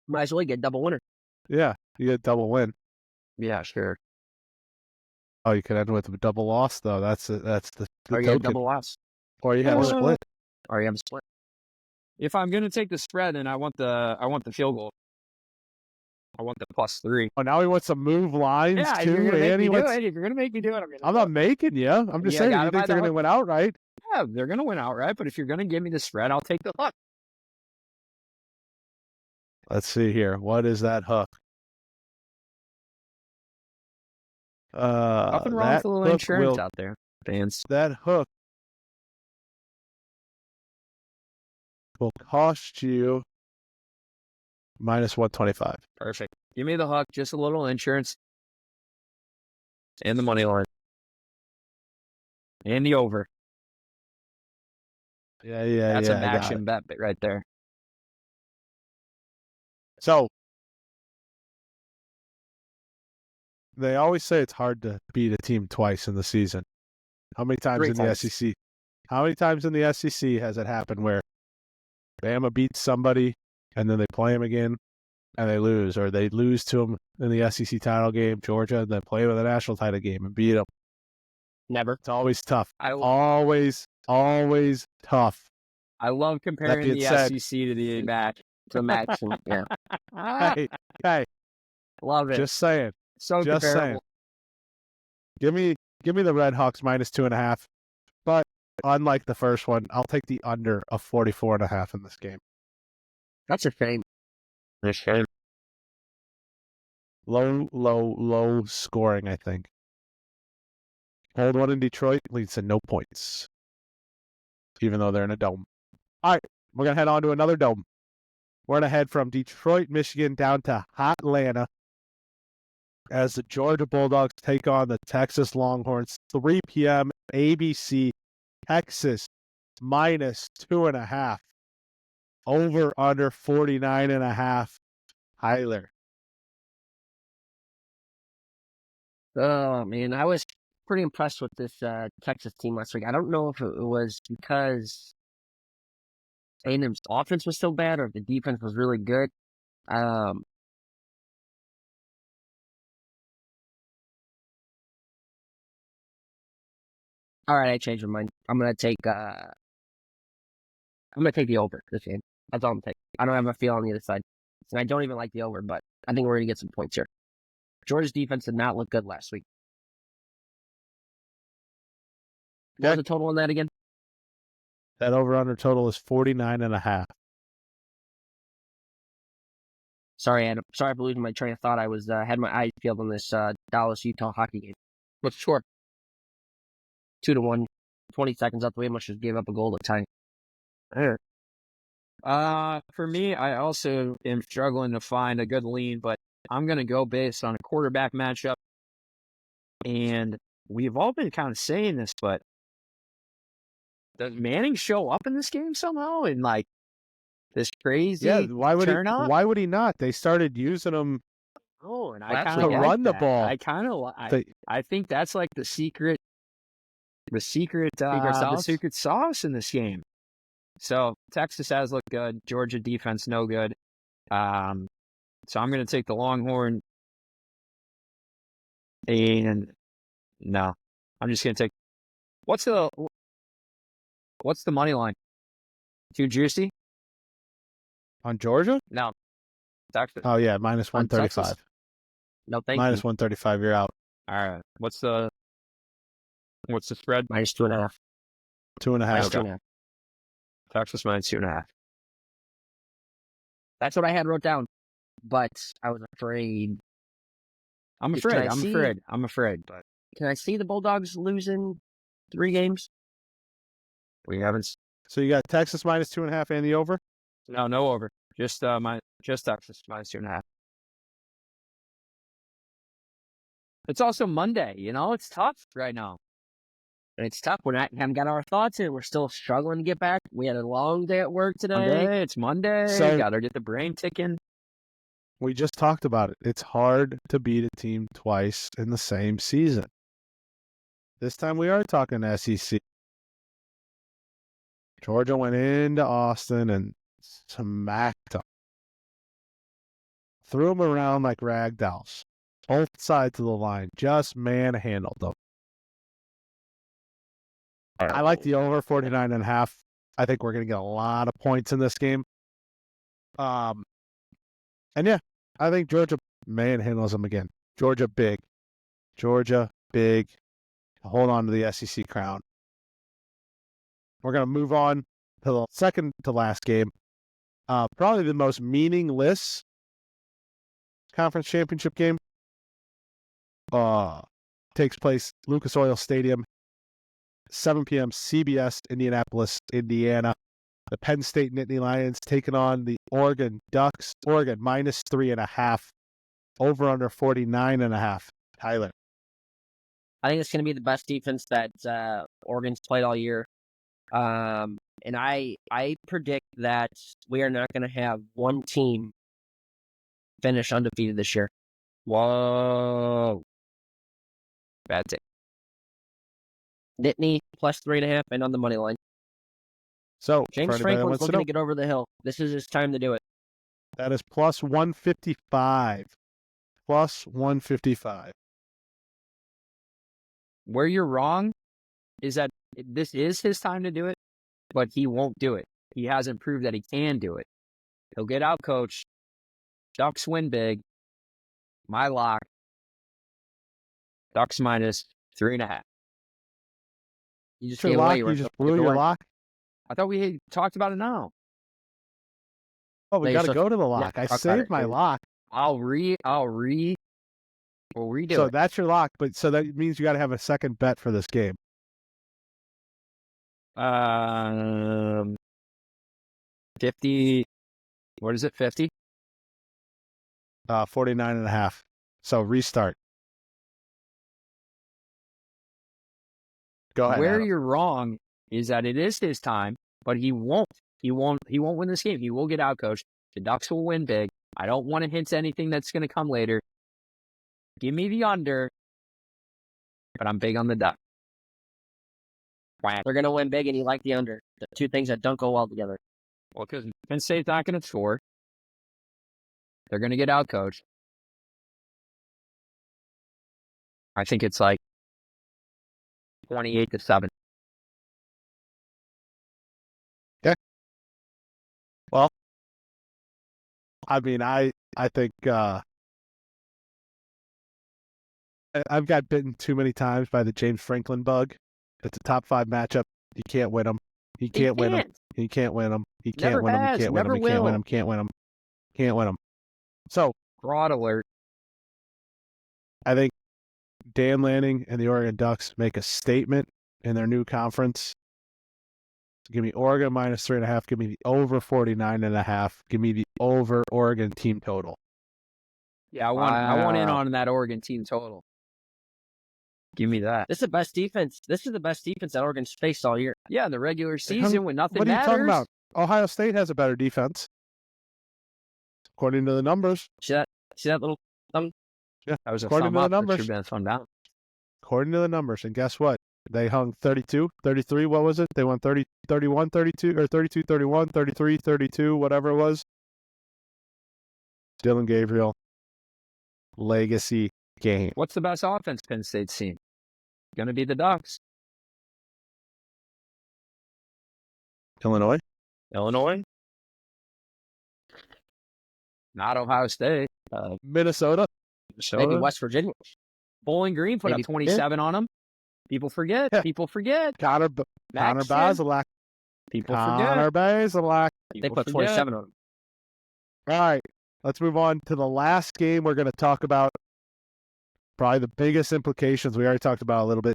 Might as well get double winner. Yeah, you get double win. Yeah, sure. Oh, you could end with a double loss though. That's the Or you token. have double loss. Or you have a split. Or you have a split. If I'm gonna take the spread, then I want the field goal. I want the +3. Oh, now he wants to move lines Yeah, if too, you're gonna make and me he do wants. it, if you're gonna make me do it, I'm not making you. I'm just Yeah, saying. gotta You buy think they're the going to hook. win outright? Yeah, they're gonna win outright. But if you're gonna give me the spread, I'll take the hook. Let's see here. What is that hook? Nothing wrong with a little insurance out there, fans. That hook will cost you -125. Perfect. Give me the hook, just a little insurance, and the money line, and the over. Yeah. That's an I got action it. bet right there. So they always say it's hard to beat a team twice in the season. How many times 3 in the times. SEC? How many times in the SEC has it happened where Bama beats somebody and then they play them again and they lose, or they lose to them in the SEC title game, Georgia, and then play them in the national title game and beat them? Never. It's always tough. I Always tough. love comparing being the said- SEC to the match. To match. And, yeah. Hey, Love it. just saying. So Just saying. comparable. Give me the Red Hawks -2.5. But unlike the first one, I'll take the under of 44.5 in this game. That's a shame. Low scoring, I think. Hold one in Detroit leads to no points, even though they're in a dome. All right, we're going to head on to another dome. We're going to head from Detroit, Michigan, down to Atlanta as the Georgia Bulldogs take on the Texas Longhorns. 3 p.m. ABC, Texas -2.5. Over under 49.5. Tyler. Oh, man. I was pretty impressed with this Texas team last week. I don't know if it was because A&M's offense was so bad or if the defense was really good. All right, I changed my mind. I'm gonna take the over this game. That's all I'm taking. I don't have a feel on the other side, and I don't even like the over. But I think we're gonna get some points here. Georgia's defense did not look good last week. What was the total on that again? That over-under total is 49.5. Sorry, Adam. Sorry for losing my train of thought. I was had my eyes peeled on this Dallas-Utah hockey game. What's the score? 2-1. 20 seconds up. We almost just gave up a goal to tie. For me, I also am struggling to find a good lean, but I'm going to go based on a quarterback matchup. And we've all been kind of saying this, but does Manning show up in this game somehow? And like this crazy why would turnout? Why would he not? They started using him. Oh, and I Well, kind to of run the that. ball. I kind of I think that's like the secret sauce? sauce in this game. So Texas has looked good. Georgia defense no good. So I'm going to take the Longhorn. And no, I'm just going to take. What's the money line? Too juicy? On Georgia? No, Texas. Oh, yeah, minus On Texas? 135. No, thank Minus you. 135, you're out. All right. What's the spread? Minus 2.5. 2.5. Minus Okay. 2.5. Texas minus 2.5. That's what I had wrote down, but I was afraid. I'm afraid. I'm afraid. But Can I see the Bulldogs losing 3 games? we haven't. So you got Texas minus 2.5 and the over? No over. Just Texas minus 2.5. It's also Monday. It's tough right now. And it's tough. We haven't got our thoughts in. We're still struggling to get back. We had a long day at work today. It's Monday. So- Gotta get the brain ticking. We just talked about it. It's hard to beat a team twice in the same season. This time we are talking SEC. Georgia went into Austin and smacked them. Threw them around like rag dolls. Both sides of the line. Just manhandled them. I like the over 49.5. I think we're going to get a lot of points in this game. And yeah, I think Georgia manhandles them again. Georgia big. Hold on to the SEC crown. We're going to move on to the second to last game. Probably the most meaningless conference championship game. Takes place Lucas Oil Stadium, 7 p.m. CBS, Indianapolis, Indiana. The Penn State Nittany Lions taking on the Oregon Ducks. Oregon minus 3.5. Over under 49.5. Tyler. I think it's going to be the best defense that Oregon's played all year. And I predict that we are not going to have one team finish undefeated this year. Whoa. Bad take. Nittany plus 3.5 and on the money line. So, James for anybody that Franklin's wants to looking know, to get over the hill. This is his time to do it. that is plus 155. Plus 155. Where you're wrong is that this is his time to do it, but he won't do it. He hasn't proved that he can do it. He'll get out coached. Ducks win big. My lock. Ducks minus 3.5. You just Your gave lock, away. you just blew your lock? I thought we had talked about it now. Oh, we Yeah, got to so- go to the lock. I talk about saved it. my lock. We'll redo So it. that's your lock, but so that means you got to have a second bet for this game. 50. What is it? 50? 49.5. So restart. Go ahead. Where Adam. you're wrong is that it is his time, but he won't. He won't win this game. He will get out coached. The Ducks will win big. I don't want to hint to anything that's going to come later. Give me the under, but I'm big on the Ducks. They're going to win big, and you like the under. The two things that don't go well together. Well, because Penn State's not going to score. They're going to get out coached. I think it's like 28-7. Well, I mean, I think I've got bitten too many times by the James Franklin bug. It's a top 5 matchup. You can't win them. He can't win them. He can't win them. He can't Never win them. has, He can't win them. never He can't win will. them. Can't win them. Can't win them. So Fraud alert. I think Dan Lanning and the Oregon Ducks make a statement in their new conference. Give me Oregon minus 3.5. Give me the over 49.5. Give me the over Oregon team total. Yeah, I want in on that Oregon team total. Give me that. This is the best defense. This is the best defense that Oregon's faced all year. Yeah, the regular season when nothing What are you matters. talking about? Ohio State has a better defense, according to the numbers. See that little thumb? Yeah, That was a according thumb to the up. That numbers. should have been a thumb down. According to the numbers. And guess what? They hung 32, 33. What was it? They won 30, 31, 32, or 32, 31, 33, 32, whatever it was. Dylan Gabriel. Legacy game. What's the best offense Penn State's seen? Going to be the Ducks. Illinois? Not Ohio State. Minnesota? Maybe West Virginia. Bowling Green put Maybe up 27 on them. People forget. Yeah. People forget. Connor Maxson. Bazelak. People Connor Bazelak. They put 27 on them. All right, let's move on to the last game we're going to talk about. Probably the biggest implications. We already talked about a little bit.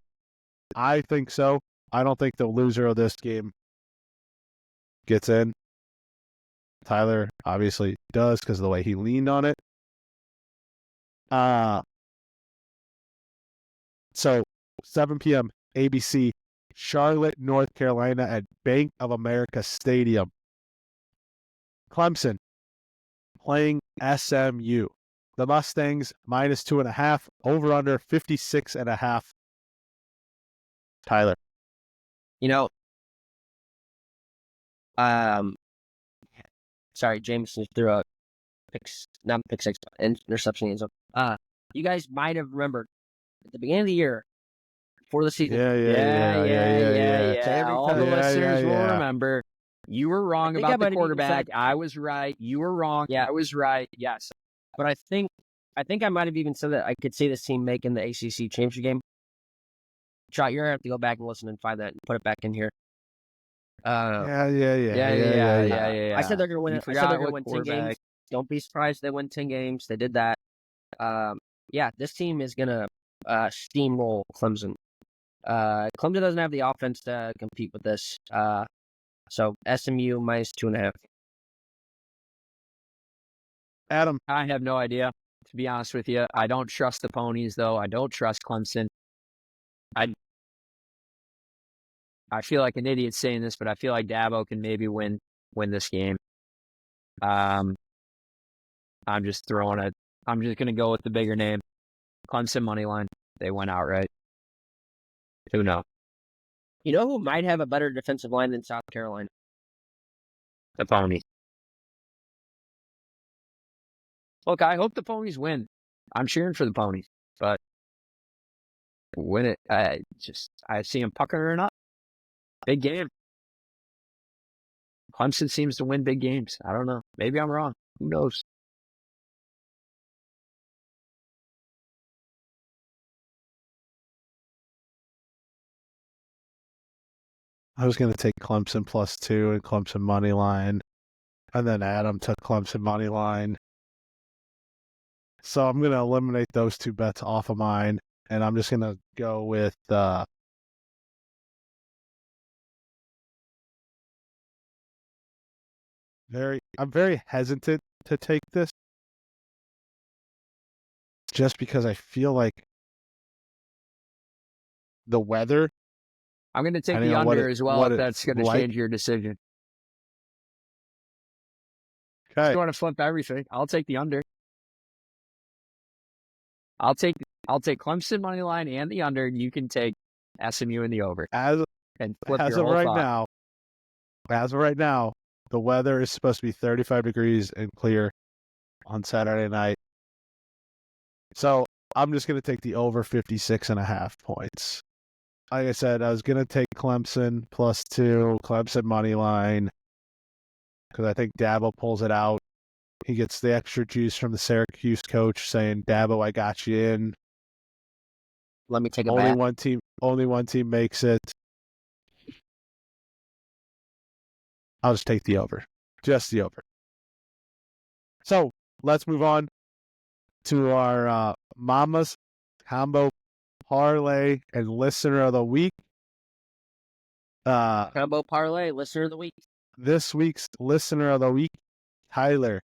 I think so. I don't think the loser of this game gets in. Tyler obviously does because of the way he leaned on it. So 7 p.m. ABC, Charlotte, North Carolina at Bank of America Stadium. Clemson playing SMU. The Mustangs minus 2.5, over under 56.5. Tyler. Sorry, Jameson threw a pick six, interception. You guys might have remembered at the beginning of the year, before the season. Yeah. All the listeners will remember. You were wrong I about the might have even quarterback. said- I was right. You were wrong. Yeah. I was right. Yes. But I think I might have even said that I could see this team making the ACC Championship game. Trot, you're going to have to go back and listen and find that and put it back in here. Yeah. I said they're going to win. I said they're going to win 10 games. Don't be surprised they win 10 games. They did that. This team is going to steamroll Clemson. Clemson doesn't have the offense to compete with this. So SMU minus 2.5. Adam. I have no idea, to be honest with you. I don't trust the Ponies, though. I don't trust Clemson. I feel like an idiot saying this, but I feel like Dabo can maybe win this game. I'm just going to go with the bigger name. Clemson money line. They went outright. Who knows? You know who might have a better defensive line than South Carolina? The Ponies. Look, I hope the Ponies win. I'm cheering for the Ponies, but win it. I see them puckering up. Big game. Clemson seems to win big games. I don't know. Maybe I'm wrong. Who knows? I was going to take Clemson +2 and Clemson money line, and then Adam took Clemson money line. So I'm going to eliminate those two bets off of mine, and I'm just going to go with I'm very hesitant to take this just because I feel like the weather. I'm going to take Depending the on what under it- as well what if it's that's going to like. change your decision. Okay. If you want to flip everything, I'll take the under. I'll take Clemson money line and the under. You can take SMU in the over As and flip of your whole thought. right now, the weather is supposed to be 35 degrees and clear on Saturday night. So I'm just going to take the over 56.5 points. Like I said, I was going to take Clemson +2, Clemson money line, because I think Dabo pulls it out. He gets the extra juice from the Syracuse coach saying, Dabo, I got you in. Let me take a Only bet. one team makes it. I'll just take the over. Just the over. So let's move on to our Mama's Combo parlay and listener of the week. Combo parlay, listener of the week. This week's listener of the week, Tyler.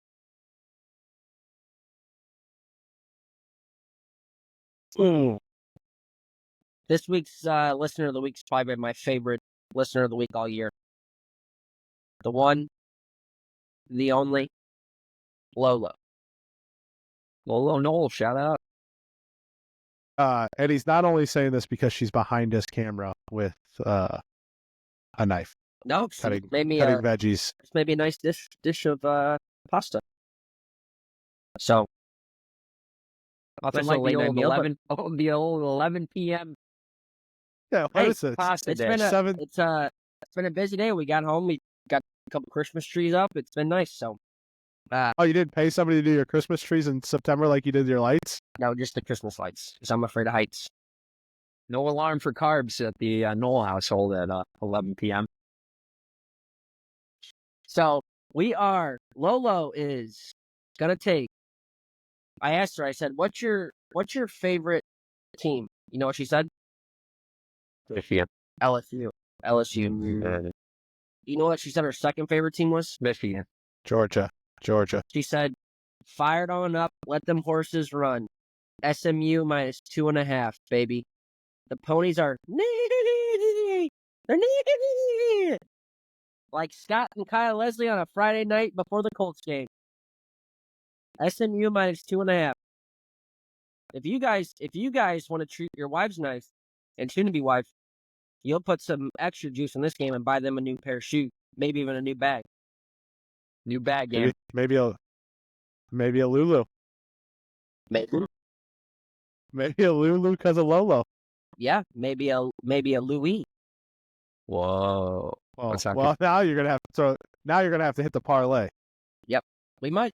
This week's listener of the week is probably my favorite listener of the week all year. The one, the only, Lolo. Lolo Noll, shout out. And he's not only saying this because she's behind his camera with a knife. No, Cutting cutting veggies. It's maybe a nice dish of pasta. So, Nothing like like the old 11 p.m. Yeah, what is it? pasta it's dish. been a busy day. We got home. We got a couple Christmas trees up. It's been nice. So, Oh, you didn't pay somebody to do your Christmas trees in September like you did your lights? no, just the Christmas lights. Because I'm afraid of heights. No alarm for carbs at the Noll household at 11 p.m. So Lolo is gonna take. I asked her. I said, "What's your favorite team?" You know what she said? Michigan. LSU. You know what she said her second favorite team was? Michigan. Georgia. She said, "Fired on up, let them horses run. SMU minus 2.5, baby. The ponies are like Scott and Kyle Leslie on a Friday night before the Colts game. SMU minus 2.5. If you guys want to treat your wives nice and soon to be wife, you'll put some extra juice in this game and buy them a new pair of shoes, maybe even a new bag. New bag game. Maybe a Lulu. Maybe. Maybe a Lulu because of Lolo. Yeah, maybe a Louis. Whoa. Oh, well, now you're gonna have to hit the parlay. Yep, we might.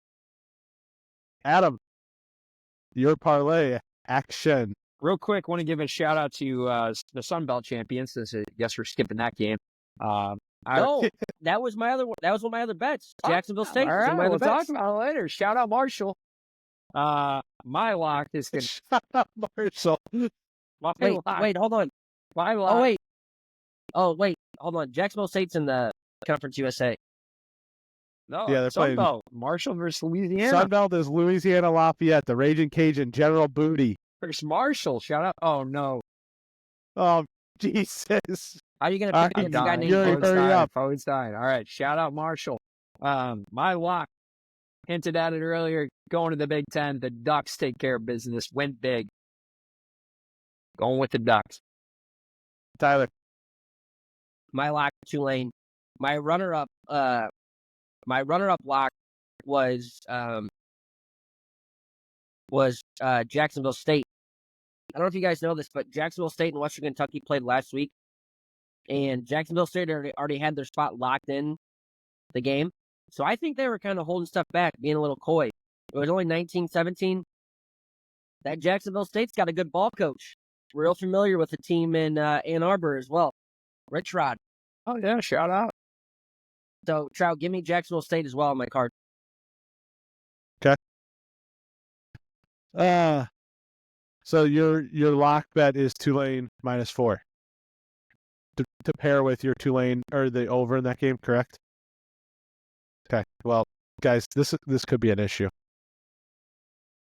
Adam, your parlay action. Real quick, want to give a shout out to the Sun Belt champions. I guess we're skipping that game. No, that was my other one. That was one of my other bets. Jacksonville State. All right, we'll talk bets. about it later. Shout out Marshall. My lock is going Shut up, Marshall. Wait, hold on. My lock. Wait, hold on. Jacksonville State's in the Conference USA. No, Yeah, they're playing Sunbelt. Marshall versus Louisiana. Sunbelt is Louisiana Lafayette, the Raging Cajun, General Booty. Versus Marshall. Shout out. Oh, no. Oh, Jesus. How are you going to pick I'm against a guy named dying. Hurry up. Phone's dying. All right. Shout out Marshall. My lock, hinted at it earlier, going to the Big Ten. The Ducks take care of business. Went big. Going with the Ducks. Tyler. My lock, Tulane. My runner-up lock was Jacksonville State. I don't know if you guys know this, but Jacksonville State and Western Kentucky played last week, and Jacksonville State already had their spot locked in the game. So I think they were kind of holding stuff back, being a little coy. It was only 19-17. That Jacksonville State's got a good ball coach. Real familiar with the team in Ann Arbor as well. Rich Rod. Oh, yeah. Shout out. So, Trout, give me Jacksonville State as well on my card. Okay. So your lock bet is Tulane -4 to pair with your Tulane or the over in that game, correct? Okay. Well, guys, this could be an issue.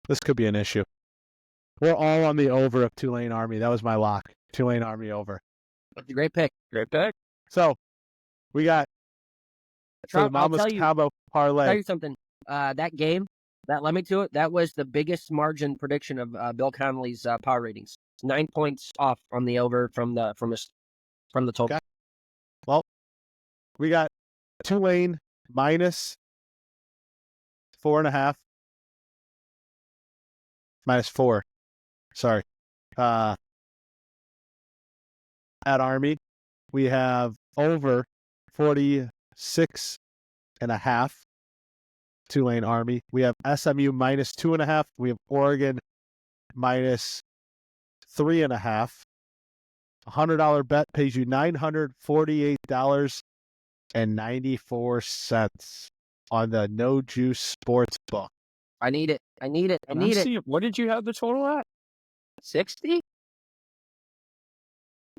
This could be an issue. We're all on the over of Tulane Army. That was my lock. Tulane Army over. That's a great pick. Great pick. So we got Trout, the Mama's combo parlay. I'll tell you something. That game that led me to it, that was the biggest margin prediction of Bill Connolly's power ratings. 9 points off on the over from the total. Okay. Well, we got Tulane -4.5. -4. Sorry. At Army, we have over 46.5. Tulane Army. We have SMU -2.5. We have Oregon -3.5. $100 bet pays you $948.94 on the No Juice Sports Book. I need it. What did you have the total at? 60?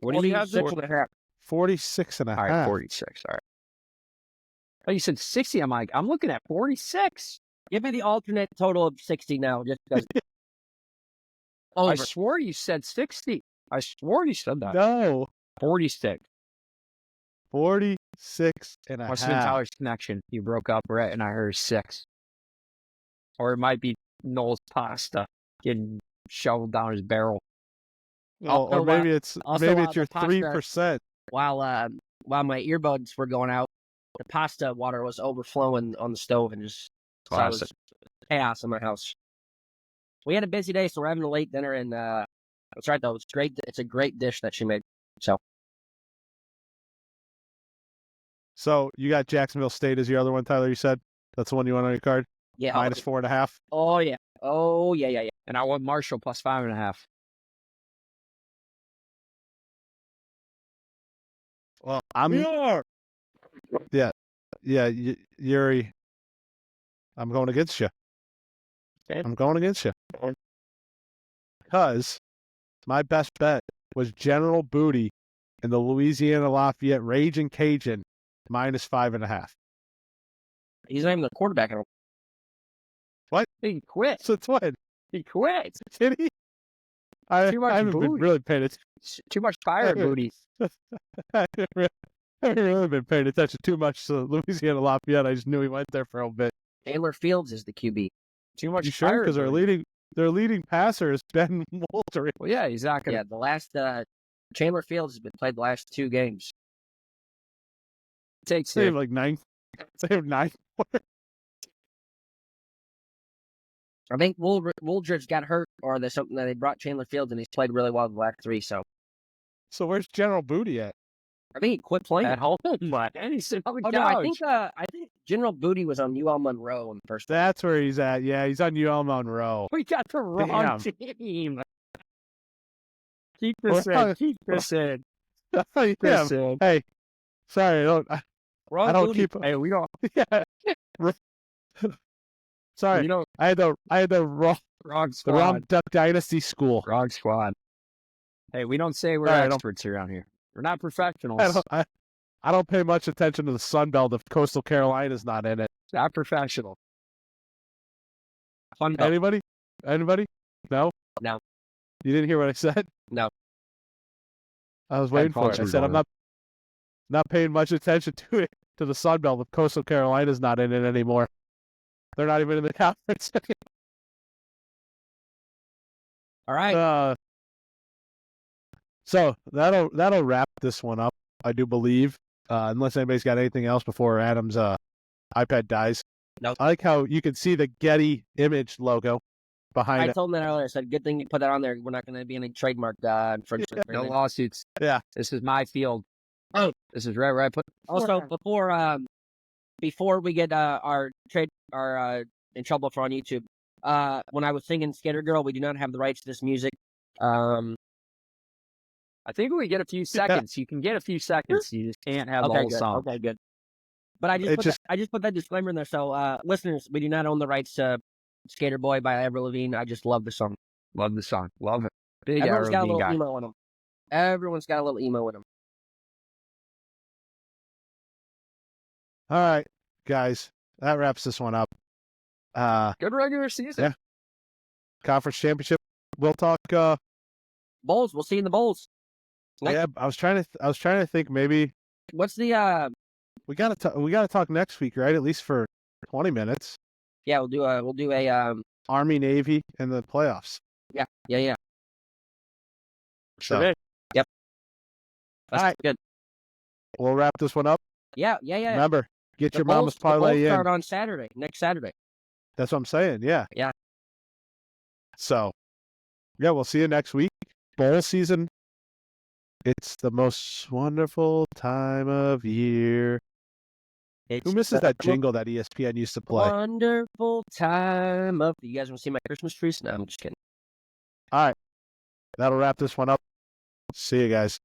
What do you have? 46.5. 46 and a All right, half. 46. All right. Oh, you said 60. I'm like, I'm looking at 46. Give me the alternate total of 60 now, just because. I swore you said 60. I swore you said that. No. 46. 46 and a Must have been half. Tyler's connection. You broke up, right? And I heard 6. Or it might be Noll's pasta getting shoveled down his barrel. Oh, or maybe it's your the pasta- 3%. While my earbuds were going out, the pasta water was overflowing on the stove and just so it was chaos in my house. We had a busy day, so we're having a late dinner, and that's right though. It's great. It's a great dish that she made. So you got Jacksonville State as your other one, Tyler, you said? That's the one you want on your card? Yeah. Minus 4.5? Oh yeah. Oh yeah. And I want Marshall plus 5.5. Well, Yeah, Yuri, I'm going against you. Okay. I'm going against you. Because my best bet was General Booty in the Louisiana Lafayette Raging Cajun minus 5.5. He's not even the quarterback. What? He quit. So it's what? He quit. Did he? I Too much haven't been booty. really paying attention. Too much fire booty. I haven't really been paying attention too much to Louisiana Lafayette. I just knew he went there for a bit. Taylor Fields is the QB. Too much You sure? fire Because their leading passer is Ben Moultrie. Well, yeah, he's not going to. Yeah, the last Chandler Fields has been played the last 2 games. Takes They it. have like 9. They have 9. I think Wooldridge got hurt, or there's something that they brought Chandler Fields, and he's played really well the last 3. So So where's General Booty at? I think he quit playing. At home, but and he's sitting on the Oh couch. no, I think General Booty was on UL Monroe in the first. That's where he's at. Yeah, he's on UL Monroe. We got the wrong team. Keep this Well, in. Keep this in. Yeah. This in. Hey, sorry, I don't keep. Hey, we don't. Yeah. Sorry, We don't. I had the wrong Wrong Duck Dynasty school. Wrong squad. Hey, we don't say we're All right, experts around here. We're not professionals. I don't pay much attention to the Sun Belt if Coastal Carolina's not in it. Not professional. Fun Belt. Anybody? No. No. You didn't hear what I said? No. I was waiting for it. I said I'm not paying much attention to it, to the Sun Belt if Coastal Carolina's not in it anymore. They're not even in the conference anymore. All right. So that'll wrap this one up, I do believe. Unless anybody's got anything else before Adam's iPad dies. Nope. I like how you can see the Getty Image logo behind I it. told him that earlier. I said, good thing you put that on there. We're not going to be any trademark infringement. or No anything. lawsuits. Yeah. This is my field. Oh. This is right. Also, before we get in trouble for on YouTube, when I was singing Skater Girl, we do not have the rights to this music. I think we get a few seconds. You can get a few seconds. You just can't have the whole good. song. Okay, good. But I just put that disclaimer in there. So, listeners, we do not own the rights to Skater Boy by Avril Lavigne. I just love the song. Love the song. Love it. Big Everyone's got a Avril little guy. emo in them. Everyone's got a little emo in them. All right, guys, that wraps this one up. Good regular season. Yeah. Conference championship. We'll talk. Bowls. We'll see you in the bowls. Yeah, I was trying to think. Maybe What's the we gotta talk next week, right? At least for 20 minutes. Yeah, we'll do a Army Navy in the playoffs. Yeah. So, Sure. Yep. All right. Good. We'll wrap this one up. Yeah. Remember, get The your bowls- mama's the bowls parlay in. start on Saturday. Next Saturday. That's what I'm saying. Yeah. Yeah. So, yeah, we'll see you next week. Bowl season. It's the most wonderful time of year. Who misses that jingle that ESPN used to play? Wonderful time of. You guys want to see my Christmas trees? No, I'm just kidding. All right. That'll wrap this one up. See you guys.